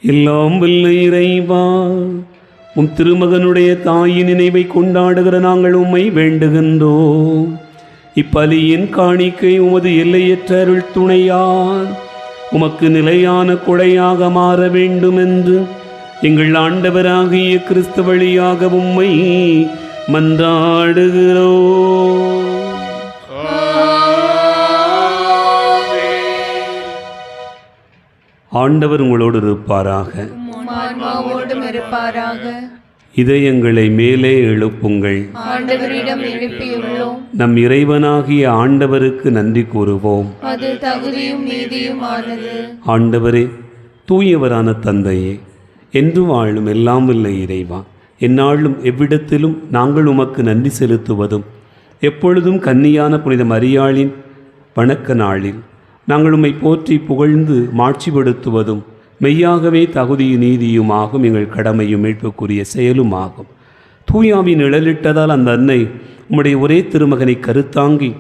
எல்லாம் வல்ல இறைவா, உம் திருமகனுடைய தாயின் நினைவை கொண்டாடுகிற நாங்கள் உம்மை வேண்டுகின்றோம். இப்பலியின் காணிக்கை உமது எல்லையற்ற அருள் துணையால் உமக்கு நிலையான கொடையாக மாற வேண்டும் என்று எங்கள் ஆண்டவராகிய கிறிஸ்து வழியாக உம்மை மன்றாடுகிறோம். ஆண்டவர் உங்களோடு இருப்பாராக. இதயங்களை மேலே எழுப்புங்கள். ஆண்டவரிடம் எழுப்பியுள்ளோம். நம் இறைவனாகிய ஆண்டவருக்கு நன்றி கூறுவோம். அது தகுதியும் நீதியுமானது. ஆண்டவரே, தூயவரான தந்தையே, என்று வாழும் எல்லாம் வல்ல இறைவா, எந்நாளும் எவ்விடத்திலும் நாங்கள் உமக்கு நன்றி செலுத்துவதும் எப்பொழுதும் கன்னியான புனித மரியாளின் வணக்க நாளில் நாங்கள் உம்மை போற்றி புகழ்ந்து மாட்சிப்படுத்துவதும் மெய்யாகவே தகுதியும் நீதியுமாகும், எங்கள் கடமையும் மீட்புக்குரிய செயலுமாகும். தூயாவின் நிழலிட்டதால் அந்த அன்னை உம்முடைய ஒரே திருமகனை கருத்தாங்கி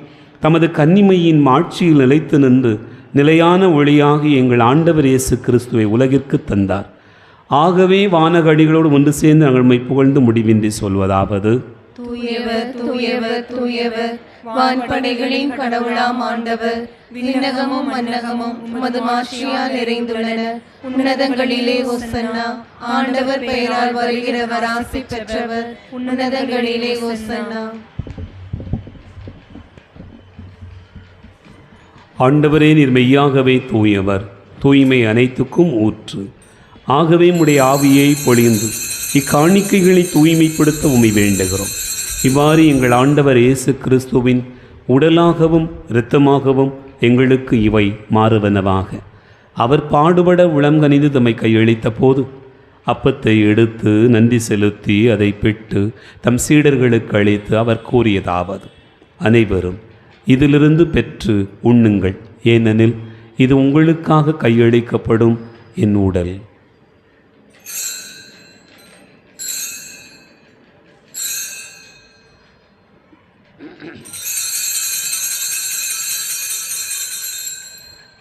தமது கன்னிமையின் மாட்சியில் நிலைத்து நின்று நிலையான ஒளியாகி எங்கள் ஆண்டவர் இயேசு கிறிஸ்துவை உலகிற்கு தந்தார். ஆகவே வானகடிகளோடு ஒன்று சேர்ந்து நாங்கள் உம்மை புகழ்ந்து முடிவின்றி சொல்வதாவது: தூயவர் தூயவர் தூயவர், வான்படைகளின் கடவுளாம் ஆண்டவர். விண்ணகமும் மன்னகமும் உமது மாட்சியால் நிறைந்துள்ளன. உன்னதங்களிலே ஓசன்னா. ஆண்டவர் பெயரால் வருகிறவர் ஆசி பெற்றவர். உன்னதங்களிலே ஓசன்னா. ஆண்டவரே, நீர் மெய்யாகவே தூயவர், தூய்மை அனைத்துக்கும் ஊற்று. ஆகவே உம்முடைய ஆவியை பொழிந்து இக்காணிக்கைகளை தூய்மைப்படுத்த உம்மை வேண்டுகிறோம். இவ்வாறு எங்கள் ஆண்டவர் இயேசு கிறிஸ்துவின் உடலாகவும் இரத்தமாகவும் எங்களுக்கு இவை மாறுவனவாக. அவர் பாடுபட உளங்கனிந்து தம்மை கையளித்த போது அப்பத்தை எடுத்து நன்றி செலுத்தி அதை பிட்டு தம் சீடர்களுக்கு அளித்து அவர் கூறியதாவது: அனைவரும் இதிலிருந்து பெற்று உண்ணுங்கள், ஏனெனில் இது உங்களுக்காக கையளிக்கப்படும் என் உடல்.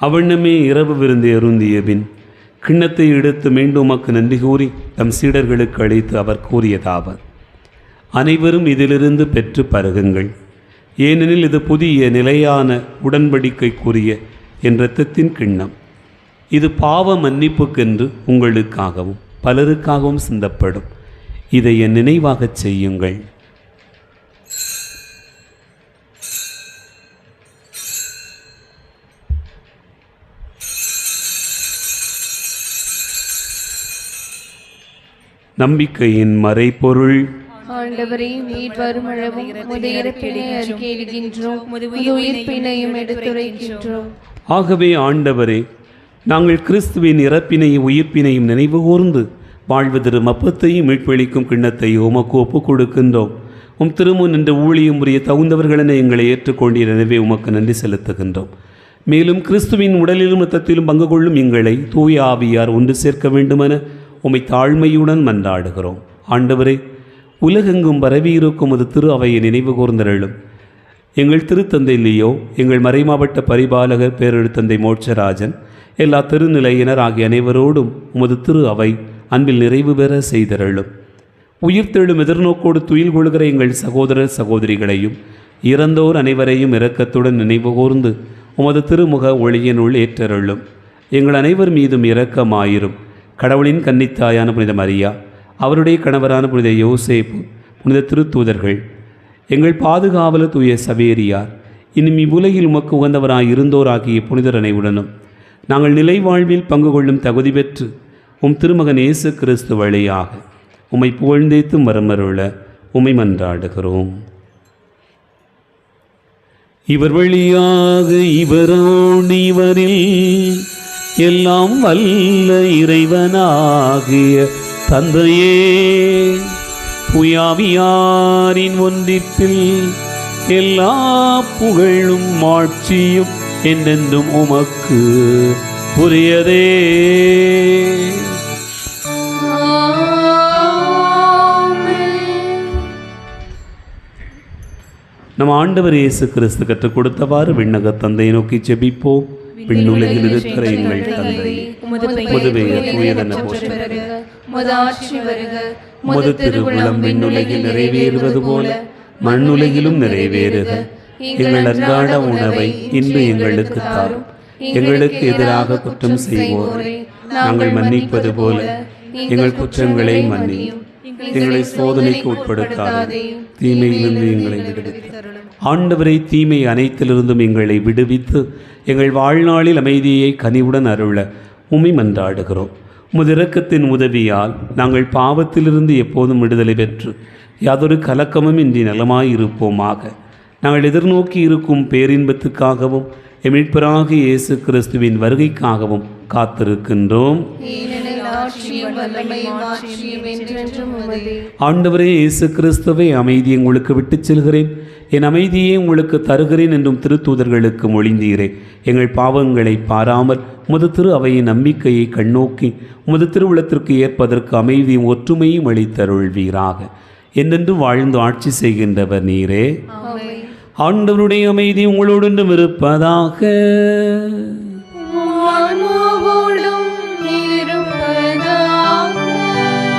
அவ்வண்ணமே இரவு விருந்து அருந்திய பின் கிண்ணத்தை எடுத்து மீண்டும் உமக்கு நன்றி கூறி தம் சீடர்களுக்கு அளித்து அவர் கூறியதாவது: அனைவரும் இதிலிருந்து பெற்று பருகுங்கள், ஏனெனில் இது புதிய நிலையான உடன்படிக்கைக்குரிய என் இரத்தத்தின் கிண்ணம். இது பாவ மன்னிப்புக்கென்று உங்களுக்காகவும் பலருக்காகவும் சிந்தப்படும். இதை என் நினைவாகச் செய்யுங்கள். நம்பிக்கையின் மறைபொருள். ஆண்டவரே, நீர் வருமளவும் உமது இறப்பினை அறிக்கையிடுகின்றோம், உமது உயிர்ப்பினையும் எடுத்துரைக்கின்றோம். ஆகவே ஆண்டவரே, நாங்கள் கிறிஸ்துவின் இறப்பினையும் உயிர்ப்பினையும் நினைவு கூர்ந்து வாழ்வு தரும் அப்பத்தையும் மீட்பளிக்கும் கிண்ணத்தை உமக்கு ஒப்புக் கொடுக்கின்றோம். உம் திருமுன் நின்ற ஊழியம் உரிய தகுந்தவர்களென எங்களை ஏற்றுக்கொண்டீர். எனவே உமக்கு நன்றி செலுத்துகின்றோம். மேலும் கிறிஸ்துவின் உடலிலும் இரத்தத்திலும் பங்கு கொள்ளும் எங்களை தூய ஆவியார் ஒன்று சேர்க்க வேண்டுமென உம்மை தாழ்மையுடன் மன்றாடுகிறோம். ஆண்டவரே, உலகெங்கும் பரவியிருக்கும் அது திரு அவையை நினைவு கூர்ந்தருளும். எங்கள் திருத்தந்தை லியோ, எங்கள் மறைமாவட்ட பரிபாலகர் பேரெழுத்தந்தை மோட்சராஜன், எல்லா திருநிலையினர் ஆகிய அனைவரோடும் உமது திரு அவை அன்பில் நிறைவு பெற செய்தருளும். உயிர்த்தெழும் எதிர்நோக்கோடு துயில் கொள்கிற எங்கள் சகோதரர் சகோதரிகளையும் இறந்தோர் அனைவரையும் இரக்கத்துடன் நினைவு கூர்ந்து உமது திருமுக ஒளியினுள் ஏற்றருளும். எங்கள் அனைவர் மீதும் இரக்கமாயிரும். கடவுளின் கன்னித்தாயான புனித மரியா, அவருடைய கணவரான புனித யோசேப்பு, புனித திருத்தூதர்கள், எங்கள் பாதுகாவலர் தூய சவேரியார், இன்னும் இவ்வுலகில் உமக்கு உகந்தவராய் இருந்தோராகிய புனிதர் அனைவருடனும் நாங்கள் நிலை வாழ்வில் பங்கு கொள்ளும் தகுதி பெற்று உம் திருமகன் இயேசு கிறிஸ்து வழியாக உம்மை புகழ்ந்தேத்து மரமருள உம்மை மன்றாடுகிறோம். இவர் வழியாக இவரோடு இவரில் எல்லாம் வல்ல இறைவனாகிய தந்தையே, புயாவியாரின் ஒன்றிப்பில் எல்லா புகழும் ஆட்சியும் என்றென்றும் உமக்கு உரியதே. நம் ஆண்டவர் இயேசு கிறிஸ்து கற்றுக் கொடுத்தவாறு விண்ணக தந்தையை நோக்கி ஜெபிப்போம். விண்ணுலகில் இருக்கிற எங்கள் தந்தை, உமது பெயர் தூயதென போற்றுக. உமது ஆட்சி வருக. உமது திருவுளம் விண்ணுலகில் நிறைவேறுவது போல மண்ணுலகிலும் நிறைவேறுக. எங்கள் அன்றாட உணவை இன்று எங்களுக்கு தாரும். எங்களுக்கு எதிராக குற்றம் செய்வோரை நாங்கள் மன்னிப்பது போல எங்கள் குற்றங்களை மன்னியும். எங்களை சோதனைக்கு உட்படுத்தாதே, தீமையிலிருந்து எங்களை விடுவித்தருளும். ஆண்டவரை, தீமை அனைத்திலிருந்தும் எங்களை விடுவித்து எங்கள் வாழ்நாளில் அமைதியை கனிவுடன் அருள உம்மை மன்றாடுகிறோம். உமது இரக்கத்தின் உதவியால் நாங்கள் பாவத்திலிருந்து எப்போதும் விடுதலை பெற்று யாதொரு கலக்கமும் இன்றி நலமாயிருப்போமாக. நாங்கள் எதிர்நோக்கி இருக்கும் பேரின்பத்துக்காகவும் மீட்பராகிய இயேசு கிறிஸ்துவின் வருகைக்காகவும் காத்திருக்கின்றோம். ஆண்டவரே இயேசு கிறிஸ்துவை, அமைதி உங்களுக்கு விட்டுச் செல்கிறேன், என் அமைதியை உங்களுக்கு தருகிறேன் என்றும் திருத்தூதர்களுக்கு மொழிந்தீரே. எங்கள் பாவங்களை பாராமல் உமது திரு அவையின் நம்பிக்கையை கண்ணோக்கி உமது திருவுளத்திற்கு ஏற்பதற்கு அமைதியும் ஒற்றுமையும் அளித்தருள்வீராக. என்றென்று வாழ்ந்து ஆட்சி செய்கின்றவர் நீரே. ஆண்டவருடைய அமைதி உங்களோடு இருப்பதாக.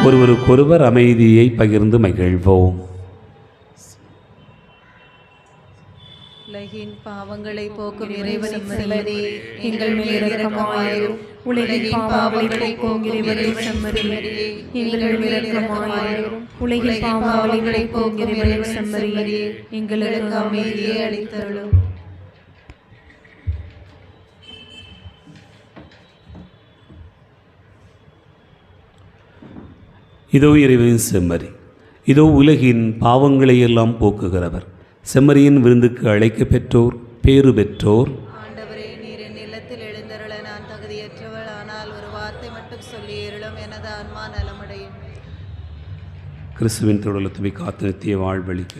ஒருவருக்கொருவர் அமைதியை பகிர்ந்து மகிழ்வோம். உலகின் பாவங்களை போக்கும் இறைவனின் செம்மறி, எங்கள் மேல் இரக்கமாயிரும். உலகின் பாவங்களை போக்கும் இறைவனின் செம்மறி, எங்கள் மேல் இரக்கமாயிரும். உலகின் பாவங்களை போக்கும் இறைவனின் செம்மறி, எங்களுக்கு அமைதியை அளித்தருளும். இதோ இறைவனின் செம்மறி, இதோ உலகின் பாவங்களை எல்லாம் போக்குகிறவர். செம்மறியின் விருந்துக்கு அழைக்க பெற்றோர் பேறு பெற்றோர். ஆண்டவரே, நீர் என் இல்லத்தில் எழுந்தருள நான் தகுதியற்றவள், ஆனால் ஒரு வார்த்தை மட்டும் சொல்லி அருளும், எனது ஆன்மா நலமடையும். கிறிஸ்துவின் திருவுளத்தை காத்து நித்திய வாழ்வளிக்க.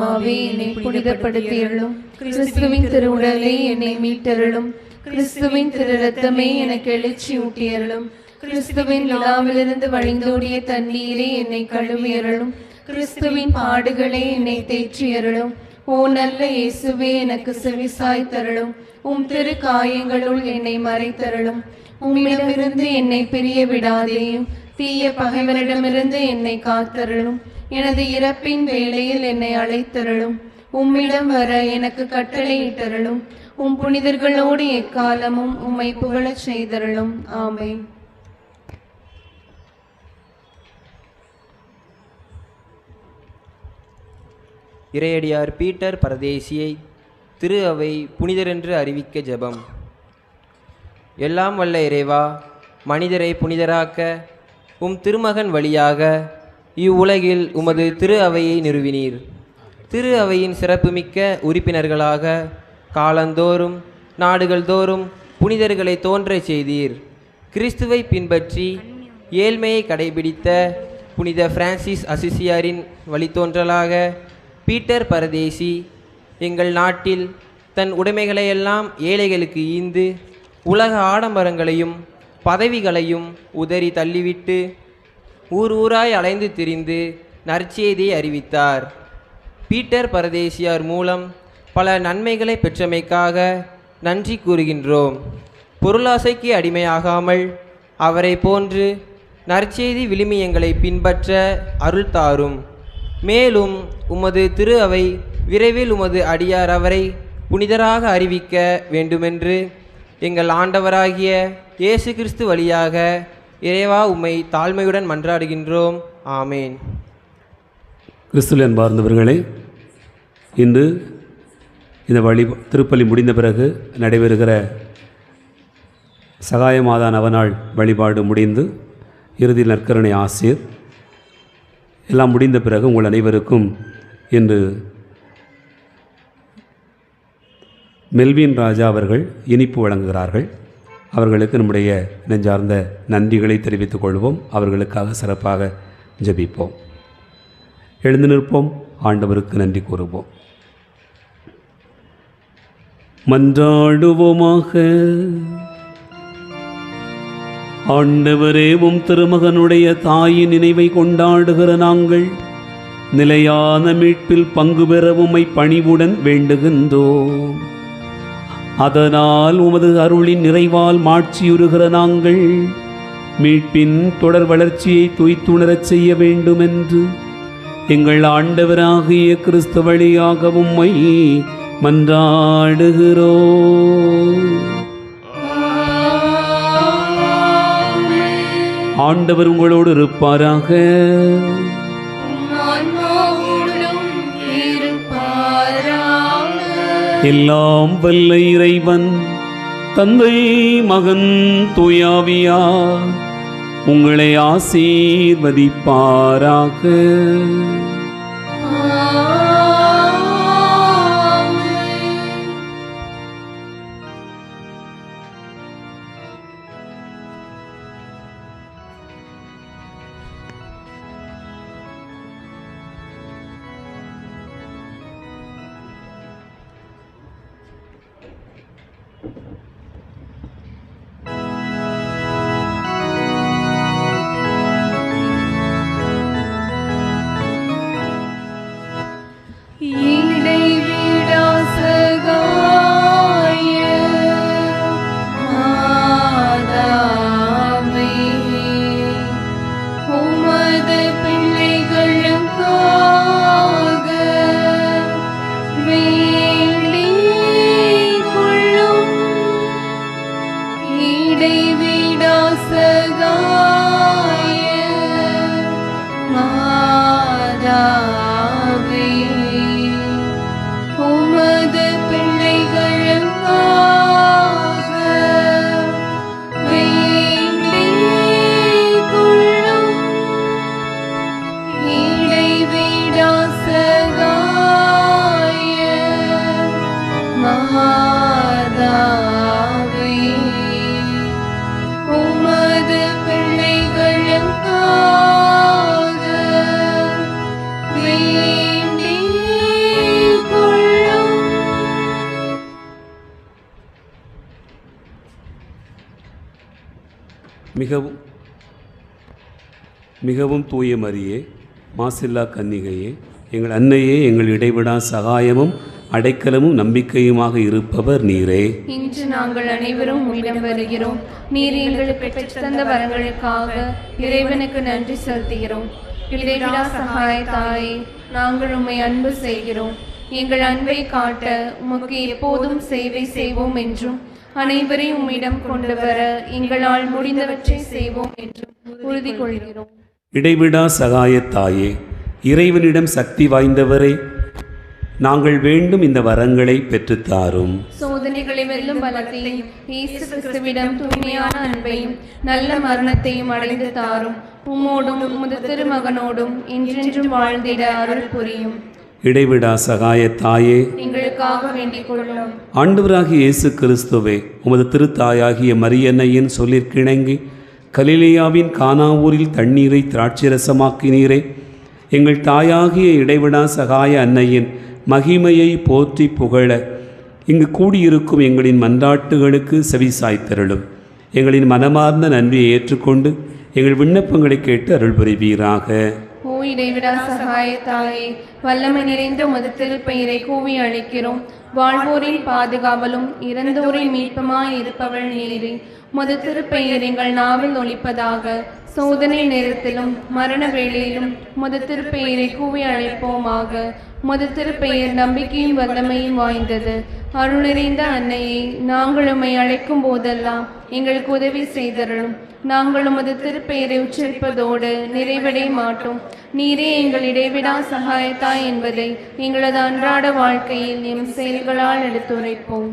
ஆன்மாவே என்னை புனிதப்படுத்தியருளும். கிறிஸ்துவின் திருவுடலே என்னை மீட்டருளும். கிறிஸ்துவின் திரு ரத்தமே எனக்கு எழுச்சி ஊட்டியருளும். கிறிஸ்துவின் விழாவிலிருந்து வழிந்தோடிய தண்ணீரே என்னை கழுவியருளும். கிறிஸ்துவின் பாடுகளே என்னை தேற்றியருளும். ஓ நல்ல இயேசுவே, எனக்கு செவிசாய் தருளும். உம் திரு காயங்களுள் என்னை மறைத்தருளும். உம்மிடமிருந்து என்னை பிரிய விடாதேயும். தீய பகைவரிடமிருந்து என்னை காத்தருளும். எனது இறப்பின் வேளையில் என்னை அழைத்தருளும். உம்மிடம் வர எனக்கு கட்டளையிட்டருளும். உம் புனிதர்களோடு எக்காலமும் உம்மை புகழச் செய்தருளும். ஆமென். இறையடியார் பீட்டர் பரதேசியை திரு அவை புனிதரென்று அறிவிக்க ஜெபம். எல்லாம் வல்ல இறைவா, மனிதரை புனிதராக்க உம் திருமகன் வழியாக இவ்வுலகில் உமது திரு அவையை நிறுவினீர். திரு அவையின் சிறப்புமிக்க உறுப்பினர்களாக காலந்தோறும் நாடுகள் தோறும் புனிதர்களை தோன்றச் செய்தீர். கிறிஸ்துவை பின்பற்றி ஏழ்மையை கடைபிடித்த புனித பிரான்சிஸ் அசிசியாரின் வழித்தோன்றலாக பீட்டர் பரதேசி எங்கள் நாட்டில் தன் உடைமைகளையெல்லாம் ஏழைகளுக்கு ஈந்து உலக ஆடம்பரங்களையும் பதவிகளையும் உதறி தள்ளிவிட்டு ஊர் ஊராய் அலைந்து திரிந்து நற்செய்தியை அறிவித்தார். பீட்டர் பரதேசியார் மூலம் பல நன்மைகளை பெற்றமைக்காக நன்றி கூறுகின்றோம். பொருளாசைக்கு அடிமையாகாமல் அவரை போன்று நற்செய்தி விழுமியங்களை பின்பற்ற அருள் தாரும். மேலும் உமது திரு அவை விரைவில் உமது அடியார் அவரை புனிதராக அறிவிக்க வேண்டுமென்று எங்கள் ஆண்டவராகிய இயேசு கிறிஸ்து வழியாக இறைவா உம்மை தாழ்மையுடன் மன்றாடுகின்றோம். ஆமேன். கிறிஸ்துவில் அன்பார்ந்தவர்களே, இன்று இந்த திருப்பலி முடிந்த பிறகு நடைபெறுகிற சகாய மாதா நவநாள் வழிபாடு முடிந்து இறுதி நற்கருணை ஆசீர் எல்லாம் முடிந்த பிறகு உங்கள் அனைவருக்கும் இன்று மெல்வின் ராஜா அவர்கள் இனிப்பு வழங்குகிறார்கள். அவர்களுக்கு நம்முடைய நெஞ்சார்ந்த நன்றிகளை தெரிவித்துக் கொள்வோம். அவர்களுக்காக சிறப்பாக ஜெபிப்போம். எழுந்து நிற்போம். ஆண்டவருக்கு நன்றி கூறுவோம். மன்றாடுவோமாக. ஆண்டவரே, உம் திருமகனுடைய தாயின் நினைவை கொண்டாடுகிற நாங்கள் நிலையான மீட்பில் பங்கு பெற உம்மை பணிவுடன் வேண்டுகின்றோம். அதனால் உமது அருளின் நிறைவால் மாட்சியுறுகிற நாங்கள் மீட்பின் தொடர் வளர்ச்சியை துய்த்துணரச் செய்ய வேண்டுமென்று எங்கள் ஆண்டவராகிய கிறிஸ்து வழியாக உம்மை மன்றாடுகிறோம். ஆண்டவர் உங்களோடு இருப்பாராக. எல்லாம் வல்ல இறைவன் தந்தை மகன் தூயாவியார் உங்களை ஆசீர்வதிப்பாராக. மிகவும் தூய மரியே, மாசில்லா கன்னிகையே, எங்கள் அன்னையே, எங்கள் இடைவிடா சகாயமும் அடைக்கலமும் நம்பிக்கையுமாக இருப்பவர் நீரே. இன்று நாங்கள் அனைவரும் உம்மிடம் வருகிறோம். நீர் எங்களுக்கு பெற்றுத் தந்த வரங்களுக்காக இறைவனுக்கு நன்றி செலுத்துகிறோம். இடைவிடா சகாய தாயே, நாங்கள் உம்மை அன்பு செய்கிறோம். எங்கள் அன்பை காட்ட உமக்கு எப்போதும் சேவை செய்வோம் என்றும், அனைவரையும் உம்மிடம் கொண்டு வர எங்களால் முடிந்தவற்றை செய்வோம் என்றும் உறுதி கொள்கிறோம். இடைவிடா சகாய தாயே, இறைவனிடம் சக்தி வாய்ந்தவரே, நாங்கள் வேண்டும் இந்த வரங்களை பெற்றுத்தாரும். சோதனைகளை வெல்லும் பலத்தையும் இயேசு கிறிஸ்துவிடம் தூய்மையான அன்பையும் நல்ல மரணத்தையும் அடைந்து தாரும். உம்மோடும் உமது திருமகனோடும் என்றென்றும் வாழ்ந்திட அருள் புரியும். இடைவிடா சகாய தாயே, எங்களுக்காக வேண்டிக் கொள்ளும். ஆண்டவராகிய இயேசு கிறிஸ்துவே, உமது திருத்தாயாகிய மரியன்னையின் சொல்லிற்கிணங்கி கலிலேயாவின் கானாவூரில் தண்ணீரை திராட்சரசமாக்கினீரே. எங்கள் தாயாகிய இடைவிடா சகாய அன்னையின் மகிமையை போற்றி புகழ இங்கு கூடியிருக்கும் எங்களின் மன்றாட்டுகளுக்கு செவிசாய்த்தருளும். எங்களின் மனமார்ந்த நன்றியை ஏற்றுக்கொண்டு எங்கள் விண்ணப்பங்களை கேட்டு அருள் புரிவீராக. ஓ இடைவிடா சகாய தாயே, வல்லமை நிறைந்த உமது திருப்பெயரை கூவி அழைக்கிறோம். வாழ்வோரின் பாதுகாவலும் இறந்தோரின் மீட்பமாய் இருப்பவள் நீரே. உமது திருப்பெயர் எங்கள் நாவில் ஒலிப்பதாக. சோதனை நேரத்திலும் மரண வேளையிலும் உமது திருப்பெயரை கூவி அழைப்போமாக. உமது திருப்பெயர் நம்பிக்கையும் வல்லமையும் வாய்ந்தது. அருள் நிறைந்த அன்னையை, நாங்கள் உம்மை அழைக்கும் போதெல்லாம் எங்களுக்கு உதவி செய்தருளும். நாங்கள் உமது திருப்பெயரை உச்சரிப்பதோடு நிறைவடைய மாட்டோம். நீரே எங்கள் இடைவிடா சகாயத்தாய் என்பதை எங்களது அன்றாட வாழ்க்கையில் எம் செயல்களால் எடுத்துரைப்போம்.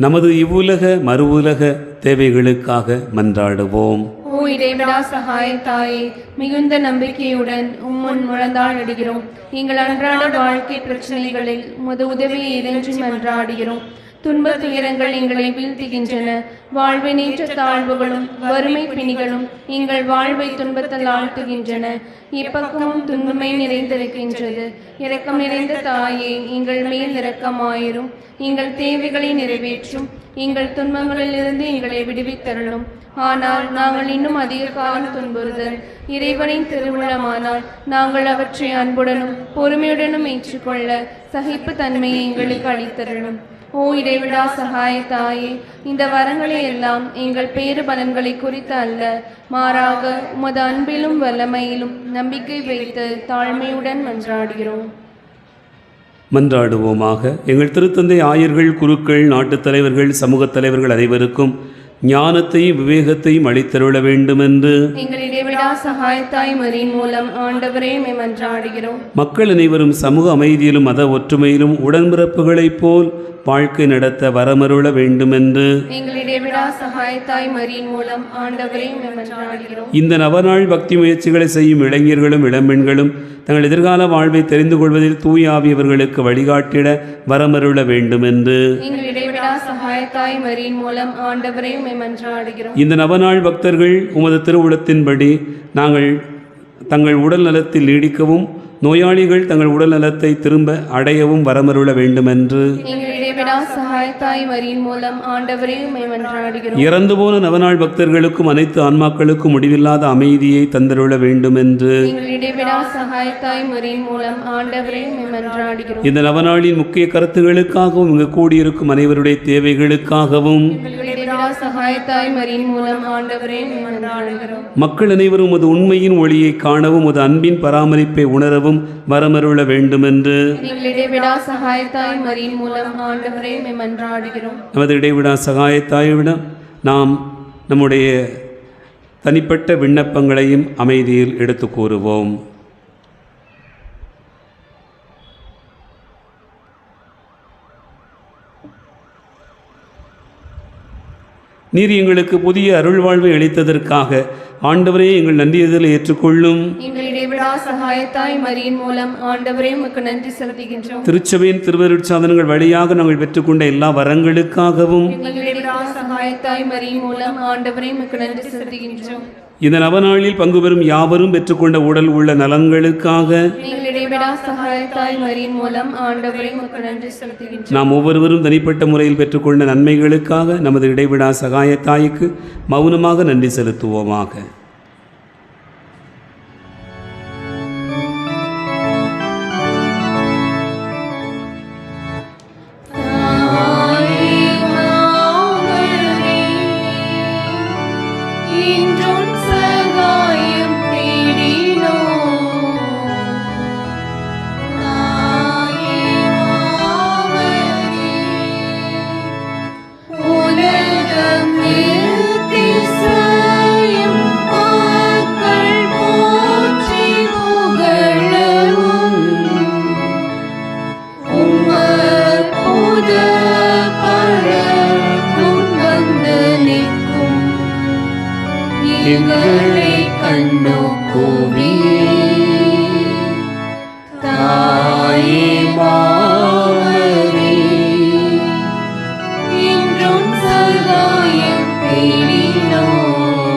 நமது இவ்வுலக மறு உலக தேவைகளுக்காக மன்றாடுவோம். ஓ இடைவிடா சகாயத்தாயே, மிகுந்த நம்பிக்கையுடன் உம்முன் முழந்தாடிடுகிறோம். எங்கள் அன்றாட வாழ்க்கை பிரச்சனைகளில் உமது உதவியை இறைஞ்சி மன்றாடுகிறோம். துன்ப துயரங்கள் எங்களை வீழ்த்துகின்றன. வாழ்வின் ஏற்ற தாழ்வுகளும் வறுமை பிணிகளும் எங்கள் வாழ்வை துன்பத்தில் ஆழ்த்துகின்றன. எப்பக்கமும் துன்பமே நிறைந்திருக்கின்றது. இரக்கம் நிறைந்த தாயே, எங்கள் மேல் இரக்கமாயிரும். எங்கள் தேவைகளை நிறைவேற்றும். எங்கள் துன்பங்களிலிருந்து எங்களை விடுவித்தருளும். ஆனால் நாங்கள் இன்னும் அதிக காலம் துன்புறுதல் இறைவனின் திருவுளமானால் நாங்கள் அவற்றை அன்புடனும் பொறுமையுடனும் ஏற்றுக்கொள்ள சகிப்பு தன்மையை எங்களுக்கு அளித்தருளும். ஓ இடைவிடா சகாய தாயே, இந்த வரங்களை எல்லாம் எங்கள் பேறு பலன்களை குறித்து அல்ல, மாறாக உமது அன்பிலும் வல்லமையிலும் நம்பிக்கை வைத்து தாழ்மையுடன் மன்றாடுகிறோம். மன்றாடுவோமாக. எங்கள் திருத்தந்தை ஆயர்கள், குருக்கள், நாட்டுத் தலைவர்கள், சமூகத் தலைவர்கள் அனைவருக்கும் ஞானத்தையும் விவேகத்தையும் அளித்தருள வேண்டுமென்று எங்கள் இடைவிடா சகாயத்தாய் மரியின் மூலம் ஆண்டவரே உம்மை மன்றாடுகிறோம். மக்கள் அனைவரும் சமூக அமைதியிலும் மத ஒற்றுமையிலும் உடன்பிறப்புகளைப் போல் வாழ்க்கை நடத்த வரமருள வேண்டுமென்று எங்கள் இடைவிடா சகாயத்தாய் மரியின் மூலம் ஆண்டவரே உம்மை மன்றாடுகிறோம். இந்த நவநாள் பக்தி முயற்சிகளை செய்யும் இளைஞர்களும் இளம்பெண்களும் தங்கள் எதிர்கால வாழ்வை தெரிந்து கொள்வதில் தூய ஆவியவர்களுக்கு வழிகாட்டிட வரமருள வேண்டுமென்று எங்கள் இடைவிடா சகாயத்தாய் மரியின் மூலம் ஆண்டவரே உம்மை மன்றாடுகிறோம். இந்த நவநாள் பக்தர்கள் உமது திருவுளத்தின்படி தங்கள் உடல் நலத்தில் நீடிக்கவும், நோயாளிகள் தங்கள் உடல் நலத்தை திரும்ப அடையவும் வரமருள வேண்டுமென்று எங்கள் இடைவிடா சகாயத்தாய் மரியின் மூலம் ஆண்டவரே உம்மை மன்றாடுகிறோம். இறந்து போன நவநாள் பக்தர்களுக்கும் அனைத்து ஆன்மாக்களுக்கும் முடிவில்லாத அமைதியை தந்தருள வேண்டுமென்று எங்கள் இடைவிடா சகாயத்தாய் மரியின் மூலம் ஆண்டவரே உம்மை மன்றாடுகிறோம். இந்த நவநாளின் முக்கிய கருத்துகளுக்காகவும் இங்கு கூடியிருக்கும் அனைவருடைய தேவைகளுக்காகவும் எங்கள் இடைவிடா சகாயத்தாய் மரியின் மூலம் ஆண்டவரே உம்மை மன்றாடுகிறோம். மக்கள் அனைவரும் உமது உண்மையின் ஒளியை காணவும் உமது அன்பின் பராமரிப்பை உணரவும் வரமருள வேண்டுமென்று எங்கள் இடைவிடா சகாயத்தாய் மரியின் மூலம் ஆண்டவரே உம்மை மன்றாடுகிறோம். நமது இடைவிடா சகாயத்தாயிடம் நாம் நம்முடைய தனிப்பட்ட விண்ணப்பங்களையும் அமைதியில் எடுத்து கூறுவோம். நீர் எங்களுக்கு புதிய அருள் வாழ்வை அளித்ததற்காக ஆண்டவரே எங்கள் நன்றியதலை ஏற்றுக்கொள்ளும். எங்கள் இடைவிடா சகாயத்தாய் மரியின் மூலம் ஆண்டவரே உமக்கு நன்றி செலுத்துகின்றோம். திருச்சபையின் திருவருட்சாதனங்கள் வழியாக நாங்கள் பெற்றுக்கொண்ட எல்லா வரங்களுக்காகவும் எங்கள் இடைவிடா இடைவிடா சகாயத்தாய் மரியின் மூலம் ஆண்டவரை உமக்கு நன்றி செலுத்துகின்றோம். இந்த நவநாளில் பங்கு பெறும் யாவரும் பெற்றுக்கொண்ட உடல் உள்ள நலன்களுக்காக நீங்கள் இடைவிடா சகாயத்தாய் மரியின் மூலம் ஆண்டவரை உமக்கு நன்றி செலுத்துகின்றோம். நாம் ஒவ்வொருவரும் தனிப்பட்ட முறையில் பெற்றுக்கொண்ட நன்மைகளுக்காக நமது இடைவிடா சகாயத்தாய்க்கு மௌனமாக நன்றி செலுத்துவோமாக. எங்களை கண்ணோக்குமே தாயே மாமரி, இன்றும் சகாயம் தேடினோம்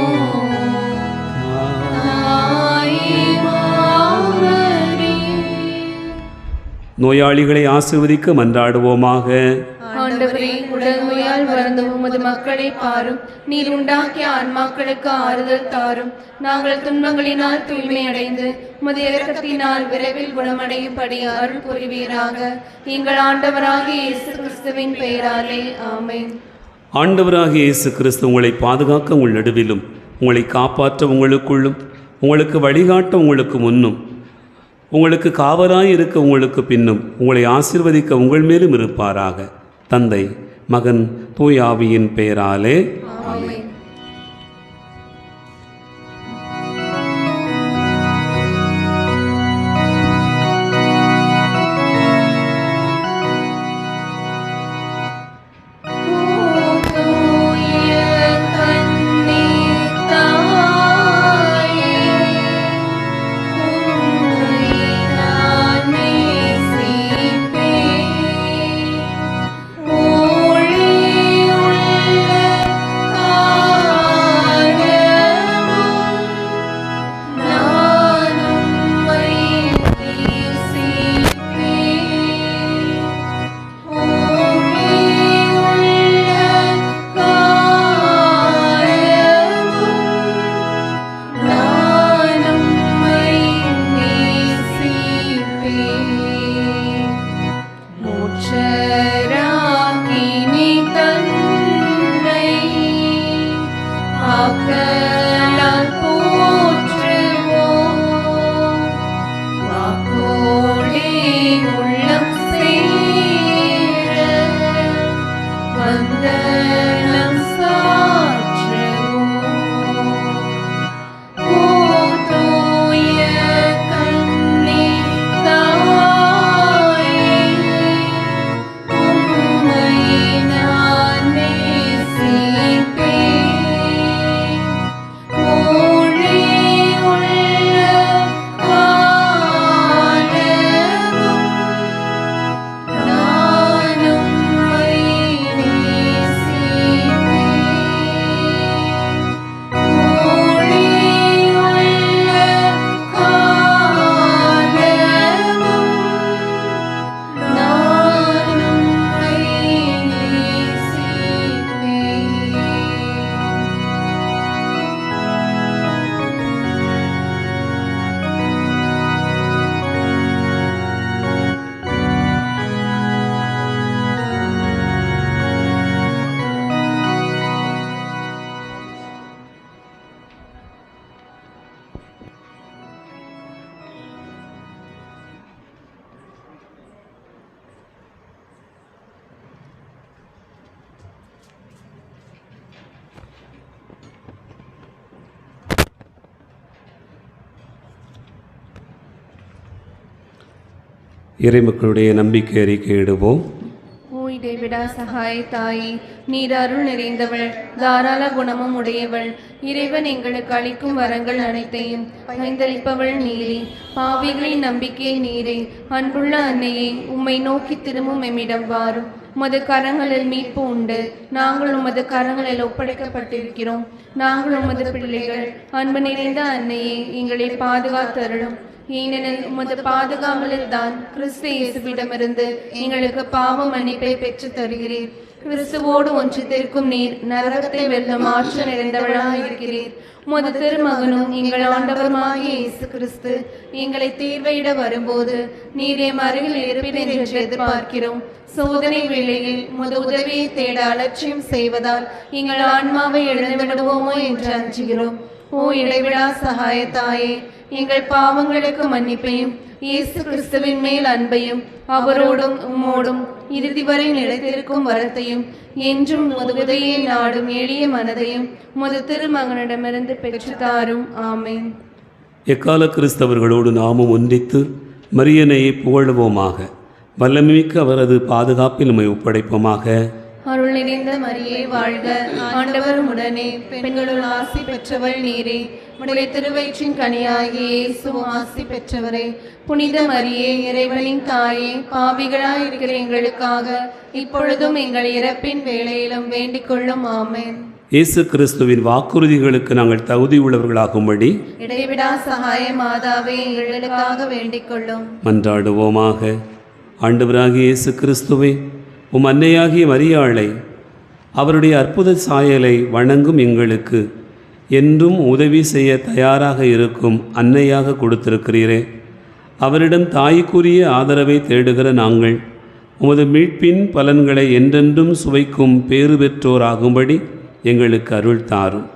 தாயே மாமரி. நோயாளிகளை ஆசீர்வதிக்க மன்றாடுவோமாக. ஆண்டவரே, உடல் நோயால் வருந்த உமது மக்களை பாரும். நீர் உண்டாக்கிய ஆன்மாக்களுக்கு ஆறுதல் தாரும். நாங்கள் துன்பங்களினால் தூய்மை அடைந்து உமது இரக்கத்தினால் விரைவில் குணமடையும்படி அருள் புரிவீராக. எங்கள் ஆண்டவராகிய இயேசு கிறிஸ்துவின் பெயராலே ஆமென். ஆண்டவராகிய இயேசு கிறிஸ்து உங்களை பாதுகாக்க உங்கள் நடுவிலும், உங்களை காப்பாற்ற உங்களுக்குள்ளும், உங்களுக்கு வழிகாட்ட உங்களுக்கு முன்னும், உங்களுக்கு காவலாய் இருக்க உங்களுக்கு பின்னும், உங்களை ஆசீர்வதிக்க உங்கள் மேலும் இருப்பாராக. தந்தை, மகன், தூய ஆவியின் பெயராலே ஆமென். இறைமக்களுடைய நம்பிக்கை அறிக்கையிடுவோம். ஓ இடைவிடா சகாய தாயே, நீர் அருள் நிறைந்தவள், தாராள குணமும் உடையவள், இறைவன் எங்களுக்கு அளிக்கும் வரங்கள் அனைத்தையும் பகிர்ந்தளிப்பவள் நீரே. பாவிகளின் நம்பிக்கை நீரே. அன்புள்ள அன்னையே, உம்மை நோக்கி திரும்பும் எம்மிடம் வாரும். உமது கரங்களில் மீட்பு உண்டு. நாங்கள் உமது கரங்களில் ஒப்படைக்கப்பட்டிருக்கிறோம். நாங்கள் உமது பிள்ளைகள். அன்பு நிறைந்த அன்னையே, எங்களை பாதுகாத்தருளும். ஏனெனில் உமது பாதுகாவலில் தான் கிறிஸ்து இயேசுவிடமிருந்து எங்களுக்கு பாவ மன்னிப்பை பெற்று தருகிறீர். கிறிஸ்துவோடு ஒன்றித்திருக்கும் நீர் நரகத்தை வெல்லும் ஆற்றல் நிறைந்தவளாக இருக்கிறீர். உமது திருமகனும் எங்கள் ஆண்டவருமாகிய இயேசு கிறிஸ்து எங்களை தீர்வையிட வரும்போது நீர் எம் அருகில் இருப்பீர் என்று எதிர்பார்க்கிறோம். சோதனை வேளையில் உமது உதவியை தேட அலட்சியம் செய்வதால் எங்கள் ஆன்மாவை இழந்து விடுவோமோ என்று அஞ்சுகிறோம். ஓ இடைவிடா சகாயத்தாயே, எங்கள் பாவங்களுக்கு மன்னிப்பையும் இயேசு கிறிஸ்துவின் மேல் அன்பையும் அவரோடும் உம்மோடும் இறுதி வரை நிலைத்திருக்கும் வரத்தையும் என்றும் உமது உதவியை நாடும் எளிய மனதையும் உமது திருமகனிடமிருந்து பெற்றுத்தாரும். ஆமென். எக்கால கிறிஸ்தவர்களோடு நாமும் ஒன்றித்து மரியனையை புகழுவோமாக. வல்லமிக்க அவரது பாதுகாப்பில் நம்மை ஒப்படைப்போமாக. அருள் நிறைந்த மரியே வாழ்க, ஆண்டவர் உடனே, பெண்களுள் ஆசி பெற்றவள் நீரே, உடைய திருவயிற்றின் கனியாகிய இயேசுவும் ஆசி பெற்றவரே. புனித மரியே, இறைவனின் தாயே, பாவிகளாய் இருக்கிற எங்களுக்காக இப்பொழுதும் எங்கள் இறப்பின் வேளையிலும் வேண்டிக் கொள்ளும். ஆமென். இயேசு கிறிஸ்துவின் வாக்குறுதிகளுக்கு நாங்கள் தகுதி உள்ளவர்களாகும்படி இடைவிடா சகாய மாதாவே, எங்களுக்காக வேண்டிக் கொள்ளும். மன்றாடுவோமாக. ஆண்டவராகிய இயேசு கிறிஸ்துவே, உம் அன்னையாகிய மரியாளை அவருடைய அற்புத சாயலை வணங்கும் எங்களுக்கு என்றும் உதவி செய்ய தயாராக இருக்கும் அன்னையாக கொடுத்திருக்கிறீரே. அவரிடம் தாய்க்குரிய ஆதரவை தேடுகிற நாங்கள் உமது மீட்பின் பலன்களை என்றென்றும் சுவைக்கும் பேறு பெற்றோராகும்படி எங்களுக்கு அருள் தாரும்.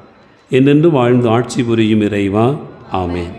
என்றென்று வாழ்ந்து ஆட்சி புரியும் இறைவா. ஆமென்.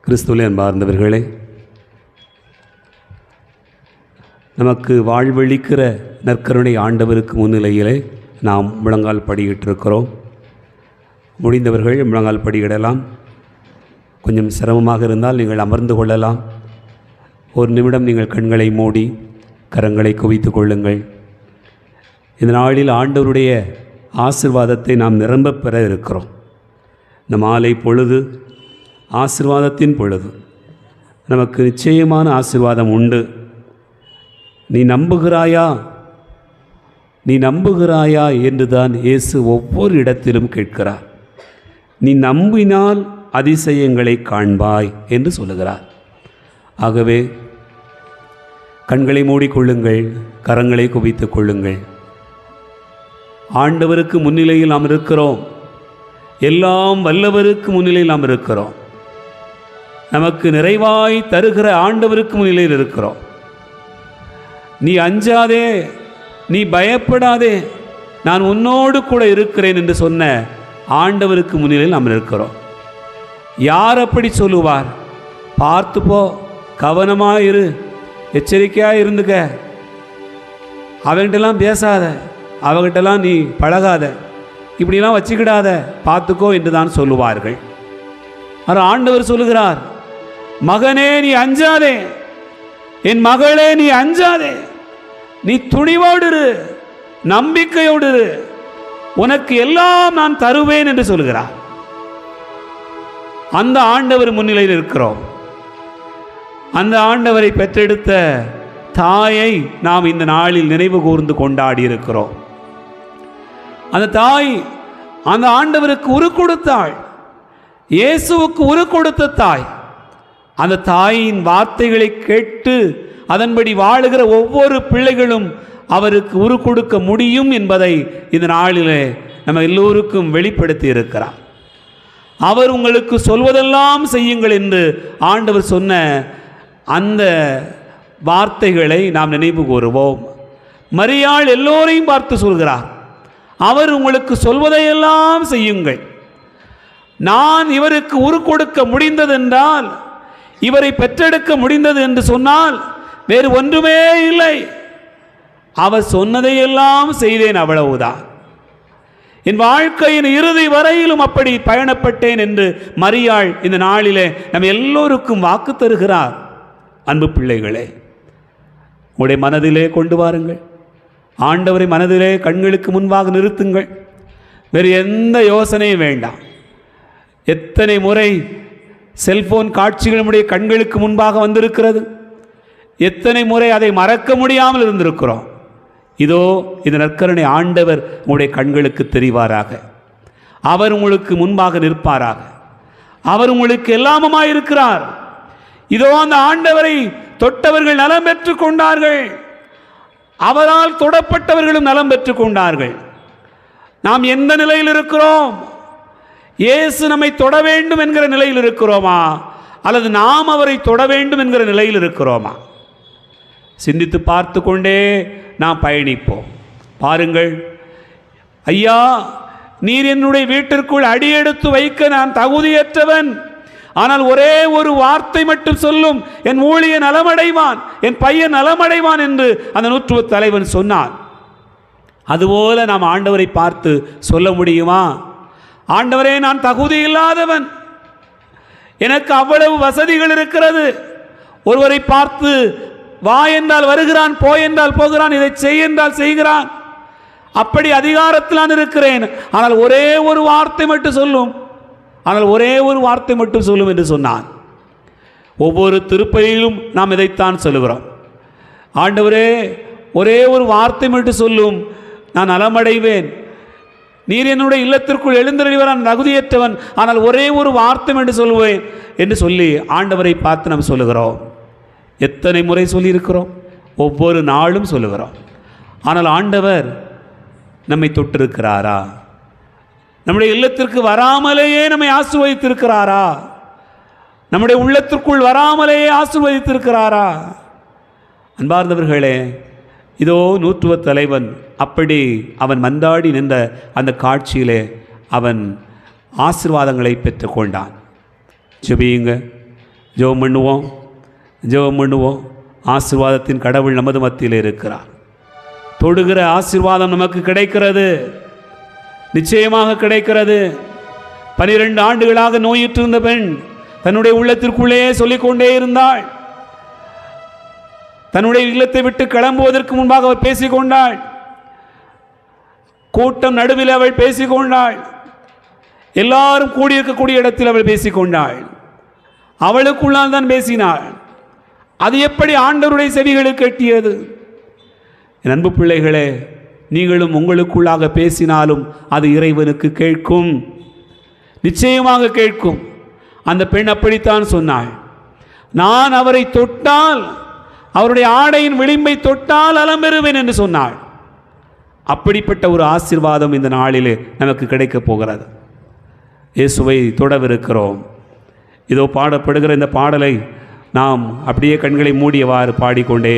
கிறிஸ்துவிலே அன்பார்ந்தவர்களே, நமக்கு வாழ்வளிக்கிற நற்கருணை ஆண்டவருக்கு முன்னிலையிலே நாம் முழங்கால் படியிட்டிருக்கிறோம். முடிந்தவர்கள் முழங்கால் படியிடலாம். கொஞ்சம் சிரமமாக இருந்தால் நீங்கள் அமர்ந்து கொள்ளலாம். ஒரு நிமிடம் நீங்கள் கண்களை மூடி கரங்களை குவித்து கொள்ளுங்கள். இந்த நாளில் ஆண்டவருடைய ஆசீர்வாதத்தை நாம் நிரம்ப பெற இருக்கிறோம். இந்த மாலை பொழுது ஆசீர்வாதத்தின் பொழுது. நமக்கு நிச்சயமான ஆசீர்வாதம் உண்டு. நீ நம்புகிறாயா, நீ நம்புகிறாயா என்றுதான் இயேசு ஒவ்வொரு இடத்திலும் கேட்கிறார். நீ நம்பினால் அதிசயங்களை காண்பாய் என்று சொல்லுகிறார். ஆகவே கண்களை மூடிக்கொள்ளுங்கள், கரங்களை குவித்துக் கொள்ளுங்கள். ஆண்டவருக்கு முன்னிலையில் நாம் இருக்கிறோம். எல்லாம் வல்லவருக்கு முன்னிலையில் நாம் இருக்கிறோம். நமக்கு நிறைவாய் தருகிற ஆண்டவருக்கு முன்னிலையில் இருக்கிறோம். நீ அஞ்சாதே, நீ பயப்படாதே, நான் உன்னோடு கூட இருக்கிறேன் என்று சொன்ன ஆண்டவருக்கு முன்னிலையில் நாம் இருக்கிறோம். யார் அப்படி சொல்லுவார்? பார்த்து போ, கவனமாக இரு, எச்சரிக்கையாக இருந்துக்க, அவன்கிட்டலாம் பேசாத, அவகிட்டலாம் நீ பழகாத, இப்படிலாம் வச்சுக்கிடாத, பார்த்துக்கோ என்று தான் சொல்லுவார்கள். ஆனால் ஆண்டவர் சொல்லுகிறார், மகனே நீ அஞ்சாதே, என் மகளே நீ அஞ்சாதே, நீ துணிவோடு இரு, நம்பிக்கையோடு இரு, உனக்கு எல்லாம் நான் தருவேன் என்று சொல்கிறார். அந்த ஆண்டவர் முன்னிலையில் இருக்கிறோம். அந்த ஆண்டவரை பெற்றெடுத்த தாயை நாம் இந்த நாளில் நினைவு கூர்ந்து கொண்டாடி இருக்கிறோம். அந்த தாய் அந்த ஆண்டவருக்கு உரு கொடுத்தாள். இயேசுவுக்கு உரு கொடுத்த தாய். அந்த தாயின் வார்த்தைகளை கேட்டு அதன்படி வாழுகிற ஒவ்வொரு பிள்ளைகளும் அவருக்கு உரு கொடுக்க முடியும் என்பதை இந்த நாளிலே நம்ம எல்லோருக்கும் வெளிப்படுத்தி இருக்கிறார். அவர் உங்களுக்கு சொல்வதெல்லாம் செய்யுங்கள் என்று ஆண்டவர் சொன்ன அந்த வார்த்தைகளை நாம் நினைவு கூறுவோம். மரியாள் எல்லோரையும் பார்த்து சொல்கிறார், அவர் உங்களுக்கு சொல்வதையெல்லாம் செய்யுங்கள். நான் இவருக்கு உரு கொடுக்க முடிந்ததென்றால், இவரை பெற்றெடுக்க முடிந்தது என்று சொன்னால் வேறு ஒன்றுமே இல்லை. அவர் சொன்னதையெல்லாம் செய்தேன், அவ்வளவுதான். என் வாழ்க்கையின் இறுதி வரையிலும் அப்படி பயணப்பட்டேன் என்று மரியாள் இந்த நாளிலே நம் எல்லோருக்கும் வாக்கு தருகிறார். அன்பு பிள்ளைகளே, உங்களுடைய மனதிலே கொண்டு வாருங்கள். ஆண்டவரை மனதிலே கண்களுக்கு முன்பாக நிறுத்துங்கள். வேறு எந்த யோசனையும் வேண்டாம். எத்தனை முறை செல்போன் காட்சிகள் நம்முடைய கண்களுக்கு முன்பாக வந்திருக்கிறது. எத்தனை முறை அதை மறக்க முடியாமல் இருந்திருக்கிறோம். இதோ இந்த நற்கருணை ஆண்டவர் உங்களுடைய கண்களுக்கு தெரிவாராக. அவர் உங்களுக்கு முன்பாக நிற்பாராக. அவர் உங்களுக்கு எல்லாமுமாயிருக்கிறார். இதோ அந்த ஆண்டவரை தொட்டவர்கள் நலம் பெற்றுக் கொண்டார்கள். அவரால் தொடப்பட்டவர்களும் நலம் பெற்றுக் கொண்டார்கள். நாம் எந்த நிலையில் இருக்கிறோம்? இயேசு நம்மை தொட வேண்டும் என்கிற நிலையில் இருக்கிறோமா, அல்லது நாம் அவரை தொட வேண்டும் என்கிற நிலையில் இருக்கிறோமா? சிந்தித்து பார்த்து கொண்டே நாம் பயணிப்போம். பாருங்கள், ஐயா, நீர் என்னுடைய வீட்டிற்குள் அடியெடுத்து வைக்க நான் தகுதியற்றவன். ஆனால் ஒரே ஒரு வார்த்தை மட்டும் சொல்லும், என் ஊழியன் நலமடைவான், என் பையன் நலமடைவான் என்று அந்த நூற்றுவ தலைவன் சொன்னான். அதுபோல நாம் ஆண்டவரை பார்த்து சொல்ல முடியுமா? ஆண்டவரே, நான் தகுதி இல்லாதவன், எனக்கு அவ்வளவு வசதிகள் இருக்கிறது. ஒருவரை பார்த்து வா என்றால் வருகிறான், போ என்றால் போகிறான், இதை செய் என்றால் செய்கிறான். அப்படி அதிகாரத்தில் நான் இருக்கிறேன். ஆனால் ஒரே ஒரு வார்த்தை மட்டும் சொல்லும், ஆனால் ஒரே ஒரு வார்த்தை மட்டும் சொல்லும் என்று சொன்னான். ஒவ்வொரு திருப்பலியிலும் நாம் இதைத்தான் சொல்லுகிறோம். ஆண்டவரே, ஒரே ஒரு வார்த்தை மட்டும் சொல்லும், நான் நலமடைவேன். நீர் என்னுடைய இல்லத்திற்குள் எழுந்தருளிவர், நான் தகுதியற்றவன், ஆனால் ஒரே ஒரு வார்த்தை என்று சொல்லுவேன் என்று சொல்லி ஆண்டவரை பார்த்து நாம் சொல்லுகிறோம். எத்தனை முறை சொல்லியிருக்கிறோம்? ஒவ்வொரு நாளும் சொல்லுகிறோம். ஆனால் ஆண்டவர் நம்மை தொட்டிருக்கிறாரா? நம்முடைய இல்லத்திற்கு வராமலேயே நம்மை ஆசீர்வதித்திருக்கிறாரா? நம்முடைய உள்ளத்திற்குள் வராமலேயே ஆசீர்வதித்திருக்கிறாரா? அன்பார்ந்தவர்களே, இதோ நூற்றுவ தலைவன் அப்படி அவன் மன்றாடி நின்ற அந்த காட்சியிலே அவன் ஆசீர்வாதங்களை பெற்றுக்கொண்டான். ஜெபியுங்க. ஜெபம் பண்ணுவோம், ஜெபம் பண்ணுவோம். ஆசீர்வாதத்தின் கடவுள் நமது மத்தியில் இருக்கிறார். தொடுகிற ஆசீர்வாதம் நமக்கு கிடைக்கிறது, நிச்சயமாக கிடைக்கிறது. 12 ஆண்டுகளாக நோயுற்றிருந்த பெண் தன்னுடைய உள்ளத்திற்குள்ளேயே சொல்லிக்கொண்டே இருந்தாள். தன்னுடைய இல்லத்தை விட்டு கிளம்புவதற்கு முன்பாக அவர் பேசிக்கொண்டாள். கூட்டம் நடுவில் அவள் பேசிக்கொண்டாள். எல்லாரும் கூடியிருக்கக்கூடிய இடத்தில் அவள் பேசிக்கொண்டாள். அவளுக்குள்ளால் தான் பேசினாள். அது எப்படி ஆண்டவருடைய செவிகளுக்கு எட்டியது? என் அன்பு பிள்ளைகளே, நீங்களும் உங்களுக்குள்ளாக பேசினாலும் அது இறைவனுக்கு கேட்கும், நிச்சயமாக கேட்கும். அந்த பெண் அப்படித்தான் சொன்னாள். நான் அவரை தொட்டால், அவருடைய ஆடையின் விளிம்பை தொட்டால் நலம் பெறுவேன் என்று சொன்னாள். அப்படிப்பட்ட ஒரு ஆசீர்வாதம் இந்த நாளிலே நமக்கு கிடைக்கப் போகிறது. இயேசுவை தொடவிருக்கிறோம். இதோ பாடப்படுகிற இந்த பாடலை நாம் அப்படியே கண்களை மூடியவாறு பாடிக்கொண்டே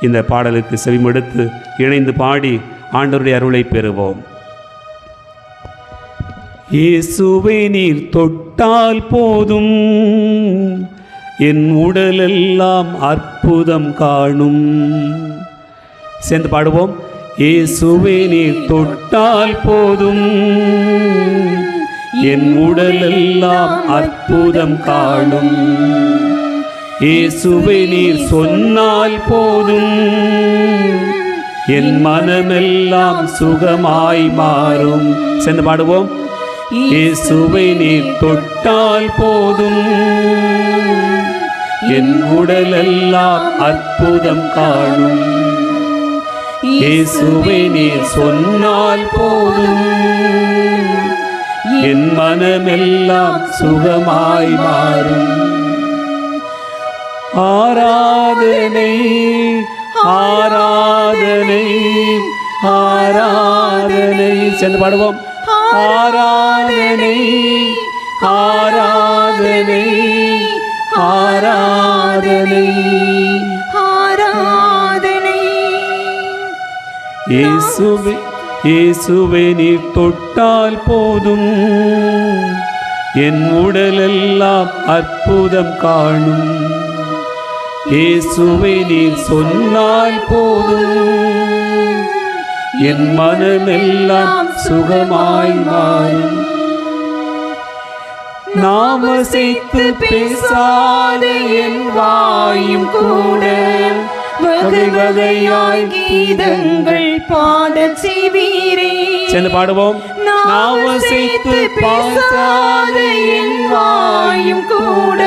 இந்த பாடலுக்கு செவிமடுத்து இணைந்து பாடி ஆண்டவருடைய அருளை பெறுவோம். இயேசுவை நீர் தொட்டால் போதும், என் உடலெல்லாம் அற்புதம் காணும். சேர்ந்து பாடுவோம். இயேசுவை நீர் தொட்டால் போதும், என் உடலெல்லாம் அற்புதம் காணும். இயேசுவை நீர் சொன்னால் போதும், என் மனமெல்லாம் சுகமாய் மாறும். சேர்ந்து பாடுவோம். இயேசுவை நீர் தொட்டால் போதும், என் உடலெல்லாம் அற்புதம் காணும். இயேசுவை நீர் சொன்னால் போதும், என் மனமெல்லாம் சுகமாய் மாறும். ஆராதனை ஆராதனை ஆராதனை. சேர்ந்து பாடுவோம். ஆராதனை ஆராதனை ஆராதனை ஆராதனை. இயேசுவே இயேசுவே நீர் தொட்டால் போதும், என் உடலெல்லாம் அற்புதம் காணும். இயேசுவை நீர் சொன்னால் போதும், என் மனமெல்லாம் சுகமாய் மாறும். நாம் அசைத்து பேசாத என் வாயும் கூட வகை வகையாய் கீதங்கள் பாடச் செய்வீரே. சேர்ந்து பாடுவோம். நாம் அசைத்து பேசாத என் வாயும் கூட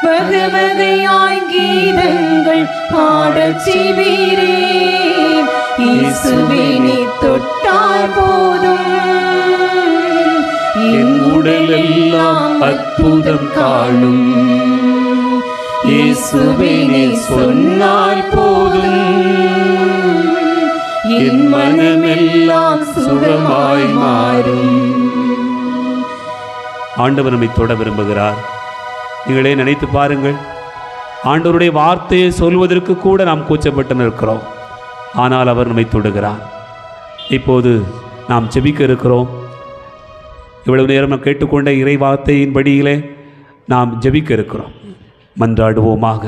வகை வகையாய் கீதங்கள் பாடச் செய்வீரே. இயேசுவே நீர் தொட்டால் போதும், என் உடலெல்லாம் அற்புதம் காணும். இயேசுவே நீர் சொன்னால் போதும், என் மனமெல்லாம் சுகமாய் மாறும். ஆண்டவர் நம்மை தொட விரும்புகிறார். நீங்களே நினைத்து பாருங்கள். ஆண்டவருடைய வார்த்தையை சொல்வதற்கு கூட நாம் கூச்சப்பட்டு நிற்கிறோம். ஆனால் அவர் நம்மை தொடுகிறார். இப்போது நாம் ஜெபிக்க இருக்கிறோம். இவ்வளவு நேரம் நாம் கேட்டுக்கொண்ட இறை வார்த்தையின் படியிலே நாம் ஜெபிக்க இருக்கிறோம். மன்றாடுவோமாக.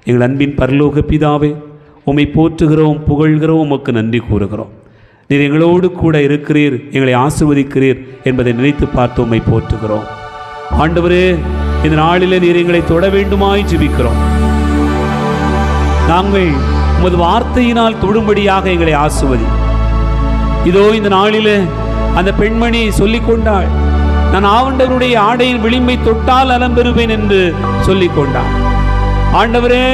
எங்கள் அன்பின் பரலோக பிதாவே, உம்மை போற்றுகிறோம், புகழ்கிறோம், உமக்கு நன்றி கூறுகிறோம். நீர் எங்களோடு கூட இருக்கிறீர், எங்களை ஆசீர்வதிக்கிறீர் என்பதை நினைத்து பார்த்து உம்மை போற்றுகிறோம். ஆண்டவரே, இந்த நாளிலே நீர் எங்களை தொட வேண்டுமாய் ஜெபிக்கிறோம். நாங்கள் உமது வார்த்தையினால் தொடும்படியாக எங்களை ஆசீர்வதி. இதோ இந்த நாளிலே அந்த பெண்மணி சொல்லிக் கொண்டாள், நான் ஆண்டவருடைய ஆடையின் விளிம்பை தொட்டால் நலம் பெறுவேன் என்று சொல்லிக் கொண்டாள். ஆண்டவரே,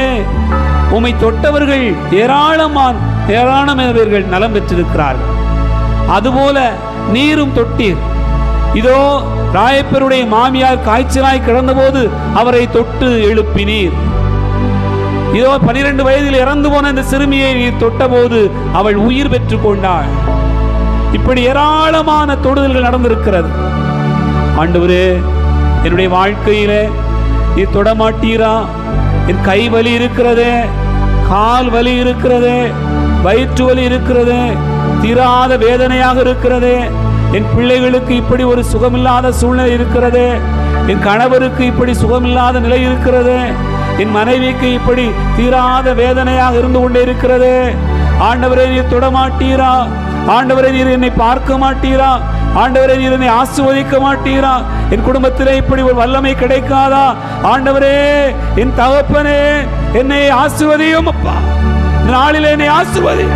உம்மை தொட்டவர்கள் ஏராளமானவர்கள் நலம் பெற்றிருக்கிறார்கள். அதுபோல நீரும் தொட்டீர். இதோ ராயப்பருடைய மாமியார் காய்ச்சலாய் கிடந்தபோது அவரை தொட்டு எழுப்பினீர். இதோ 12 வயதில் இறந்து போன இந்த சிறுமியை நீர் தொட்டபோது அவள் உயிர் பெற்றுக் கொண்டாள். இப்படி ஏராளமான தொடுதல்கள் நடந்திருக்கிறது. ஆண்டவரே, என்னுடைய வாழ்க்கையிலே நீர் தொடமாட்டீரா? என் கை வலி இருக்கிறது, கால் வலி இருக்கிறது, வயிற்று வலி இருக்கிறது, தீராத வேதனையாக இருக்கிறது. என் பிள்ளைகளுக்கு இப்படி ஒரு சுகமில்லாத சூழ்நிலை இருக்கிறது. என் கணவருக்கு இப்படி சுகமில்லாத நிலை இருக்கிறது, என் மனைவிக்கு இப்படி தீராத வேதனையாக இருந்து கொண்டே இருக்கிறது. ஆண்டவரே, நீர் தொடமாட்டீரா? ஆண்டவரே, நீர் என்னை பார்க்க மாட்டீரா? ஆண்டவரே, நீர் என்னை ஆசீர்வதிக்க மாட்டீரா? என் குடும்பத்திலே இப்படி ஒரு வல்லமை கிடைக்காதா? ஆண்டவரே, என் தகப்பனே, என்னை ஆசீர்வதியும் அப்பா. இந்த நாளிலே என்னை ஆசீர்வதி.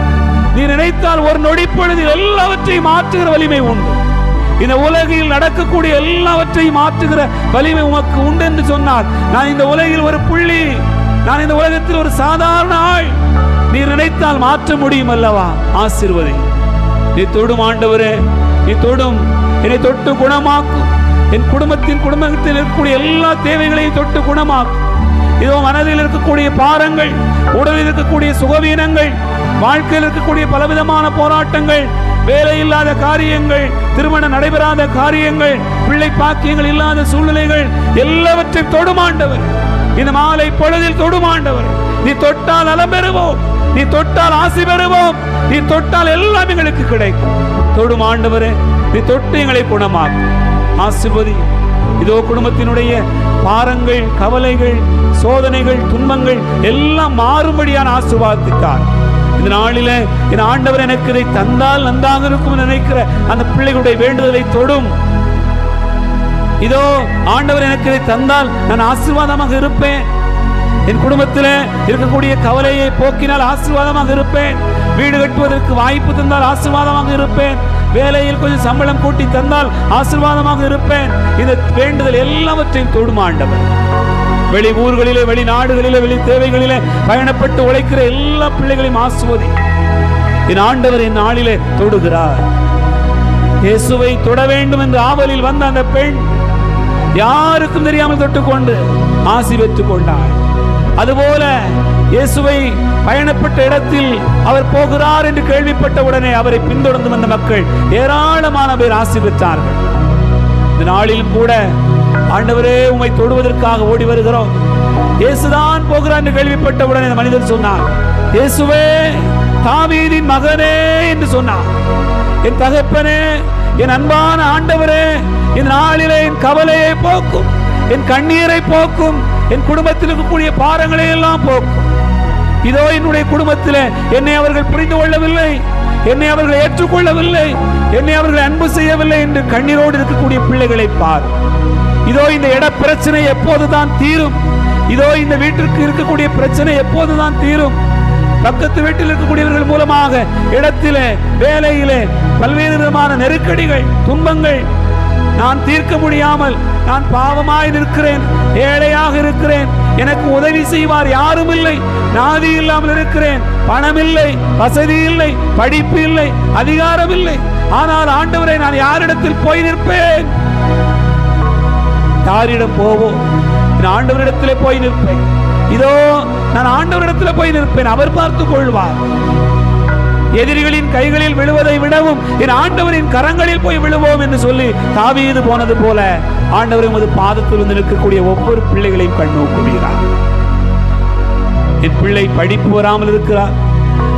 நீ நினைத்தால் ஒரு நொடி பொழுதில் எல்லாவற்றையும் மாற்றுகிற வலிமை உண்டு. இந்த உலகில் நடக்கக்கூடிய எல்லாவற்றையும் மாற்றுகிற வலிமை உமக்கு உண்டு என்று சொன்னார். நான் இந்த உலகில் ஒரு புள்ளி, நான் இந்த உலகத்தில் ஒரு சாதாரண ஆள். நீ நினைத்தால் மாற்ற முடியும் அல்லவா? ஆசீர்வதி. நீ தொடும் ஆண்டவரே, நீ தொடும், என்னை தொட்டு குணமாக்கும். என் குடும்பத்தில் இருக்கக்கூடிய எல்லா தேவைகளையும் தொட்டு குணமாக்கும். இதோ மனதில் இருக்கக்கூடிய பாரங்கள், உடலில் இருக்கக்கூடிய சுகவீனங்கள், வாழ்க்கையில் இருக்கக்கூடிய பலவிதமான போராட்டங்கள், வேலை இல்லாத காரியங்கள், திருமணம் நடைபெறாத காரியங்கள், பிள்ளை பாக்கியங்கள் இல்லாத சூழ்நிலைகள் எல்லாவற்றையும் தொடுமாண்டவர். இந்த மாலை பொழுதில் தொடுமாண்டவர். நீ தொட்டால் நலம் பெறுவோம், நீ தொட்டால் ஆசி பெறுவோம், நீ தொட்டால் எல்லாம் எங்களுக்கு கிடைக்கும். தொடுமாண்டவரே, நீ தொட்டு எங்களை குணமாக்கும். ஆசீர்வதி. இதோ குடும்பத்தினுடைய பாரங்கள், கவலைகள், சோதனைகள், துன்பங்கள் எல்லாம் மாறும்படியான ஆசீர்வாதத்தார். இந்த நாளில என் ஆண்டவர் எனக்கு இதை தந்தால் நன்றாக இருக்கும் நினைக்கிற அந்த பிள்ளைகளுடைய வேண்டுதலை தொடும். இதோ ஆண்டவர் எனக்கு இதை தந்தால் நான் ஆசீர்வாதமாக இருப்பேன். என் குடும்பத்தில் இருக்கக்கூடிய கவலையை போக்கினால் ஆசீர்வாதமாக இருப்பேன். வீடு கட்டுவதற்கு வாய்ப்பு தந்தால் ஆசீர்வாதமாக இருப்பேன். வேலையில் கொஞ்சம் சம்பளம் கூட்டி தந்தால் ஆசீர்வாதமாக இருப்பேன். இந்த வேண்டுதல் எல்லாவற்றையும் தொடும் ஆண்டவர். வெளி ஊர்களிலே, வெளிநாடுகளிலே, வெளி தேவைகளிலே பயணப்பட்டு உழைக்கிற எல்லா பிள்ளைகளையும் ஆசீர்வதி. என் ஆண்டவர் என் நாளிலே தொடுகிறார். இயேசுவை தொட வேண்டும் என்று ஆவலில் வந்த அந்த பெண் யாருக்கும் தெரியாமல் தொட்டுக்கொண்டு ஆசி பெற்றுக் கொண்டாள். அதுபோல இயேசுவை பயணப்பட்ட இடத்தில் அவர் போகிறார் என்று கேள்விப்பட்ட உடனே அவரை பின்தொடர்ந்து வந்த மக்கள் ஏராளமான பேர் ஆசி பெற்றார்கள். இந்த நாளிலும் கூட ஆண்டவரே, உம்மை தொடுவதற்காக ஓடி வருகிறோம். இயேசுதான் போகிறார் என்று கேள்விப்பட்ட உடனே அந்த மனிதர் சொன்னார், இயேசுவே, தாவீதின் மகனே என்று சொன்னார். என் தகப்பனே, என் அன்பான ஆண்டவரே, இந்த நாளிலே என் கவலையை போக்கும், என் கண்ணீரை போக்கும், என் குடும்பத்தில் இருக்கக்கூடிய பாரங்களை எல்லாம் போக்கும். இதோ என்னுடைய குடும்பத்தில் என்னை அவர்கள் புரிந்து கொள்ளவில்லை, என்னை அவர்கள் ஏற்றுக்கொள்ளவில்லை, என்னை அவர்கள் அன்பு செய்யவில்லை என்று கண்ணீரோடு இருக்கக்கூடிய பிள்ளைகளை பார். இதோ இந்த இட பிரச்சனை எப்போதுதான் தீரும்? இதோ இந்த வீட்டிற்கு இருக்கக்கூடிய பிரச்சனை எப்போதுதான் தீரும்? பக்கத்து வீட்டில் இருக்கக்கூடியவர்கள் மூலமாக இடத்திலே, வேலையிலே பல்வேறு விதமான நெருக்கடிகள், துன்பங்கள் நான் தீர்க்க முடியாமல் நான் பாவமாய் நிற்கிறேன், ஏழையாக இருக்கிறேன், எனக்கு உதவி செய்வார் யாரும் இல்லை, நாதி இல்லாமல் இருக்கிறேன், பணம் இல்லை, வசதி இல்லை, படிப்பு இல்லை, அதிகாரம் இல்லை. ஆனால் ஆண்டவரை, நான் யாரிடத்தில் போய் நிற்பேன்? யாரிடம் போவோம்? ஆண்டவரிடத்திலே போய் நிற்பேன். இதோ நான் ஆண்டவரிடத்தில் போய் நிற்பேன், அவர் பார்த்துக் கொள்வார். எதிரிகளின் கைகளில் விழுவதை விடவும் என் ஆண்டவரின் கரங்களில் போய் விழுவோம் என்று சொல்லி தாவீது போனது போல ஆண்டவர் உமது பாதத்தில் வந்து நிற்கக்கூடிய ஒவ்வொரு பிள்ளைகளையும் கண்ணோக்குகிறார். என் பிள்ளை படிப்பு வராமல் இருக்கிறார்,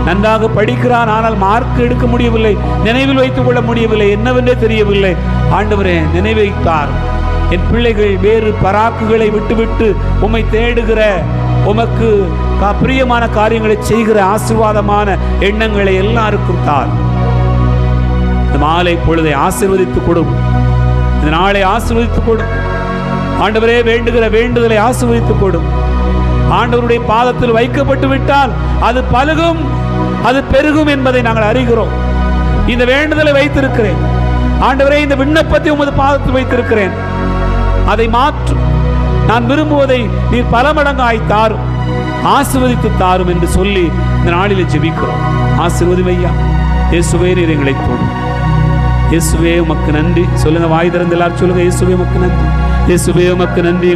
நன்றாக படிக்கிறார், ஆனால் மார்க் எடுக்க முடியவில்லை, நினைவில் வைத்துக் கொள்ள முடியவில்லை, என்னவென்றே தெரியவில்லை. ஆண்டவரே, நினைவைத்தார். என் பிள்ளைகள் வேறு பராக்குகளை விட்டுவிட்டு உம்மை தேடுகிற, உமக்கு பிரியமான காரியங்களை செய்கிற ஆசீர்வாதமான எண்ணங்களை எல்லாருக்கும் தார். இந்த மாலை பொழுதை ஆசீர்வதித்துக் கொடும், இந்த நாளை ஆசீர்வதித்துக் கொடும். ஆண்டவரே, வேண்டுகிற வேண்டுதலை ஆசீர்வதித்துக் கொடும். ஆண்டவருடைய பாதத்தில் வைக்கப்பட்டு விட்டால் அது பலுகும், அது பெருகும் என்பதை நாங்கள் அறிகிறோம். இந்த வேண்டுதலை வைத்திருக்கிறேன் ஆண்டவரே, இந்த விண்ணப்பத்தை உமது பாதத்தில் வைத்திருக்கிறேன், அதை மாற்றும், நான் விரும்புவதை நீர் பல மடங்காய் தாரும், ஆசீர்வதித்து தாரும் என்று சொல்லி இந்த நாளில் ஜெபிக்கிறோம். ஆசீர்வதி ஐயா. இயேசுவே, நீர் எங்களை தொடும். இயேசுவே, உமக்கு நன்றி. சொல்லுங்க, வாய் திறந்து எல்லாரும் சொல்லுங்க, இயேசுவே உமக்கு நன்றி, இயேசுவே உமக்கு நன்றி.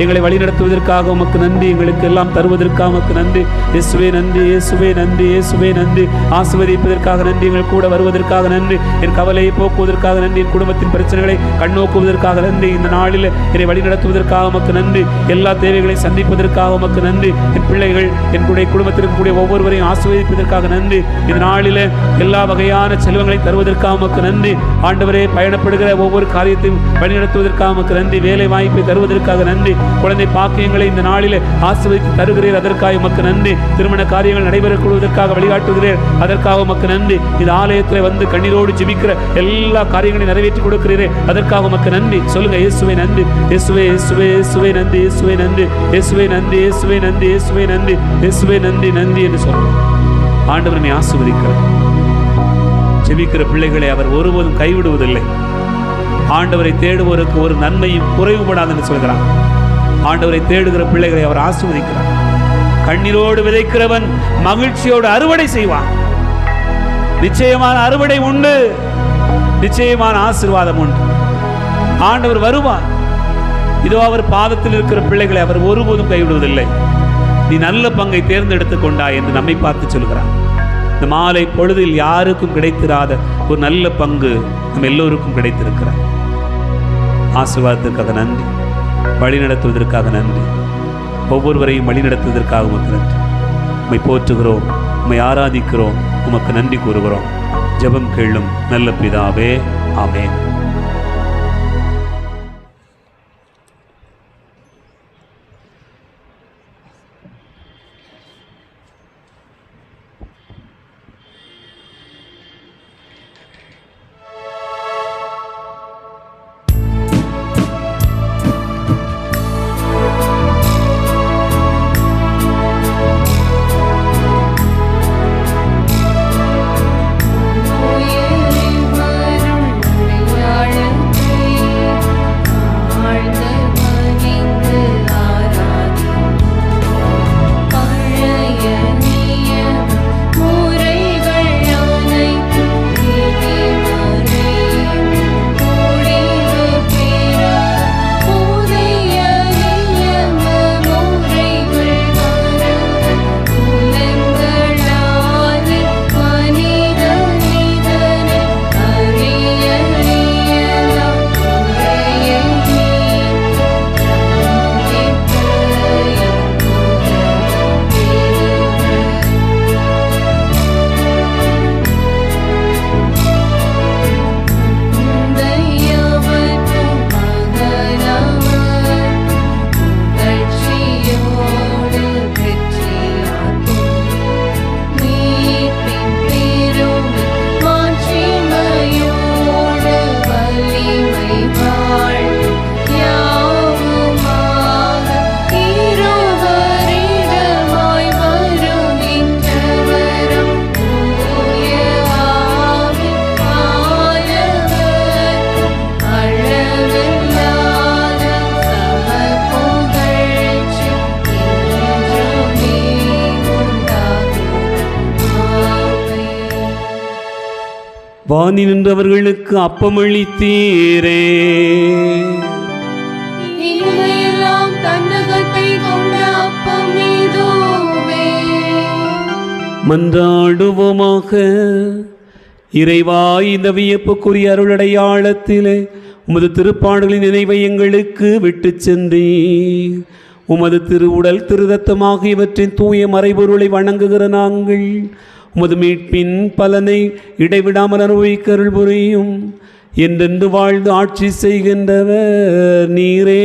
எங்களை வழி நடத்துவதற்காக உமக்கு நன்றி, எங்களுக்கு எல்லாம் தருவதற்காக உமக்கு நன்றி. இயேசுவே நன்றி, இயேசுவே நன்றி, இயேசுவே நன்றி. ஆசீர்வதிப்பதற்காக நன்றி, எங்கள் கூட வருவதற்காக நன்றி, என் கவலையை போக்குவதற்காக நன்றி, என் குடும்பத்தின் பிரச்சனைகளை கண்ணோக்குவதற்காக நன்றி, இந்த நாளில் என்னை வழி நடத்துவதற்காக உமக்கு நன்றி, எல்லா தேவைகளையும் சந்திப்பதற்காக உமக்கு நன்றி, என் பிள்ளைகள், என் குடும்பத்தில் இருக்கக்கூடிய ஒவ்வொருவரையும் ஆசீர்வதிப்பதற்காக நன்றி, இந்த நாளில் எல்லா வகையான செல்வங்களை தருவதற்காக உமக்கு நன்றி. ஆண்டவரே, பயணப்படுகிற ஒவ்வொரு காரியத்தையும் வழி நடத்துவதற்காக உமக்கு நன்றி. வேலை வாய்ப்பை தருவதற்காக நன்றி. குழந்தை பாக்கியங்களை இந்த நாளிலே ஆசீர்வதித்து தருகிறீர், அதற்காக உமக்கு நன்றி. திருமண காரியங்கள் நடைபெறக் கொள்வதற்காக வழிகாட்டுகிறீர், அதற்காக உமக்கு நன்றி. இந்த ஆலயத்தில் வந்து கண்ணீரோடு ஜெபிக்கிற எல்லா காரியங்களையும் நிறைவேற்றி கொடுக்கிறீரே, அதற்காக உமக்கு நன்றி. சொல்லுங்க, இயேசுவே நன்றி, இயேசுவே இயேசுவே இயேசுவே நன்றி, இயேசுவே நன்றி, இயேசுவே நன்றி, இயேசுவே நன்றி, இயேசுவே நன்றி, இயேசுவே நன்றி நன்றி என்று சொல்லுவோம். ஆண்டவர் நம்மை ஆசீர்வதிக்கிறார். ஜெபிக்கிற பிள்ளைகளை அவர் ஒருபோதும் கைவிடுவதில்லை. ஆண்டவரை தேடுவோருக்கு ஒரு நன்மையும் குறைவுபடாது என்று சொல்கிறார். ஆண்டவரை தேடுகிற பிள்ளைகளை அவர் ஆசீர்வதிக்கிறார். கண்ணீரோடு விதைக்கிறவன் மகிழ்ச்சியோடு அறுவடை செய்வான். நிச்சயமான அறுவடை உண்டு, நிச்சயமான ஆசீர்வாதம் உண்டு. ஆண்டவர் வருவார். இதோ அவர் பாதத்தில் இருக்கிற பிள்ளைகளை அவர் ஒருபோதும் கைவிடுவதில்லை. நீ நல்ல பங்கை தேர்ந்தெடுத்துக் கொண்டாய் என்று நம்மை பார்த்து சொல்கிறார். இந்த மாலை பொழுதில் யாருக்கும் கிடைத்திராத ஒரு நல்ல பங்கு நம்ம எல்லோருக்கும் கிடைத்திருக்கிறார். ஆசீர்வாதத்திற்காக நன்றி, வழி நடத்துவதற்காக நன்றி, ஒவ்வொருவரையும் வழி நடத்துவதற்காக உமக்கு நன்றி. உம்மை போற்றுகிறோம், உம்மை ஆராதிக்கிறோம், உமக்கு நன்றி கூறுகிறோம். ஜெபம் கேளும் நல்ல பிதாவே, ஆமென். வானி நின்றவர்களுக்கு அப்பமளித்தீரே, இன்மையெல்லாம் தன்னகத்தை கொண்ட அப்பம் இதுவே. மன்றாடுவோமாக. இறைவா, இந்த வியப்புக்குரிய அருளடையாளத்திலே உமது திருப்பாடுகளின் நினைவை எங்களுக்கு விட்டு சென்றீர். உமது திருவுடல் திருரத்தமாக இவற்றின் தூய மறைபொருளை வணங்குகிற நாங்கள் உமது மீட்பின் பலனை இடைவிடாமல் அனுபவிக்க அருள் புரியும். என்றென்று வாழ்ந்து ஆட்சி செய்கின்றவர் நீரே.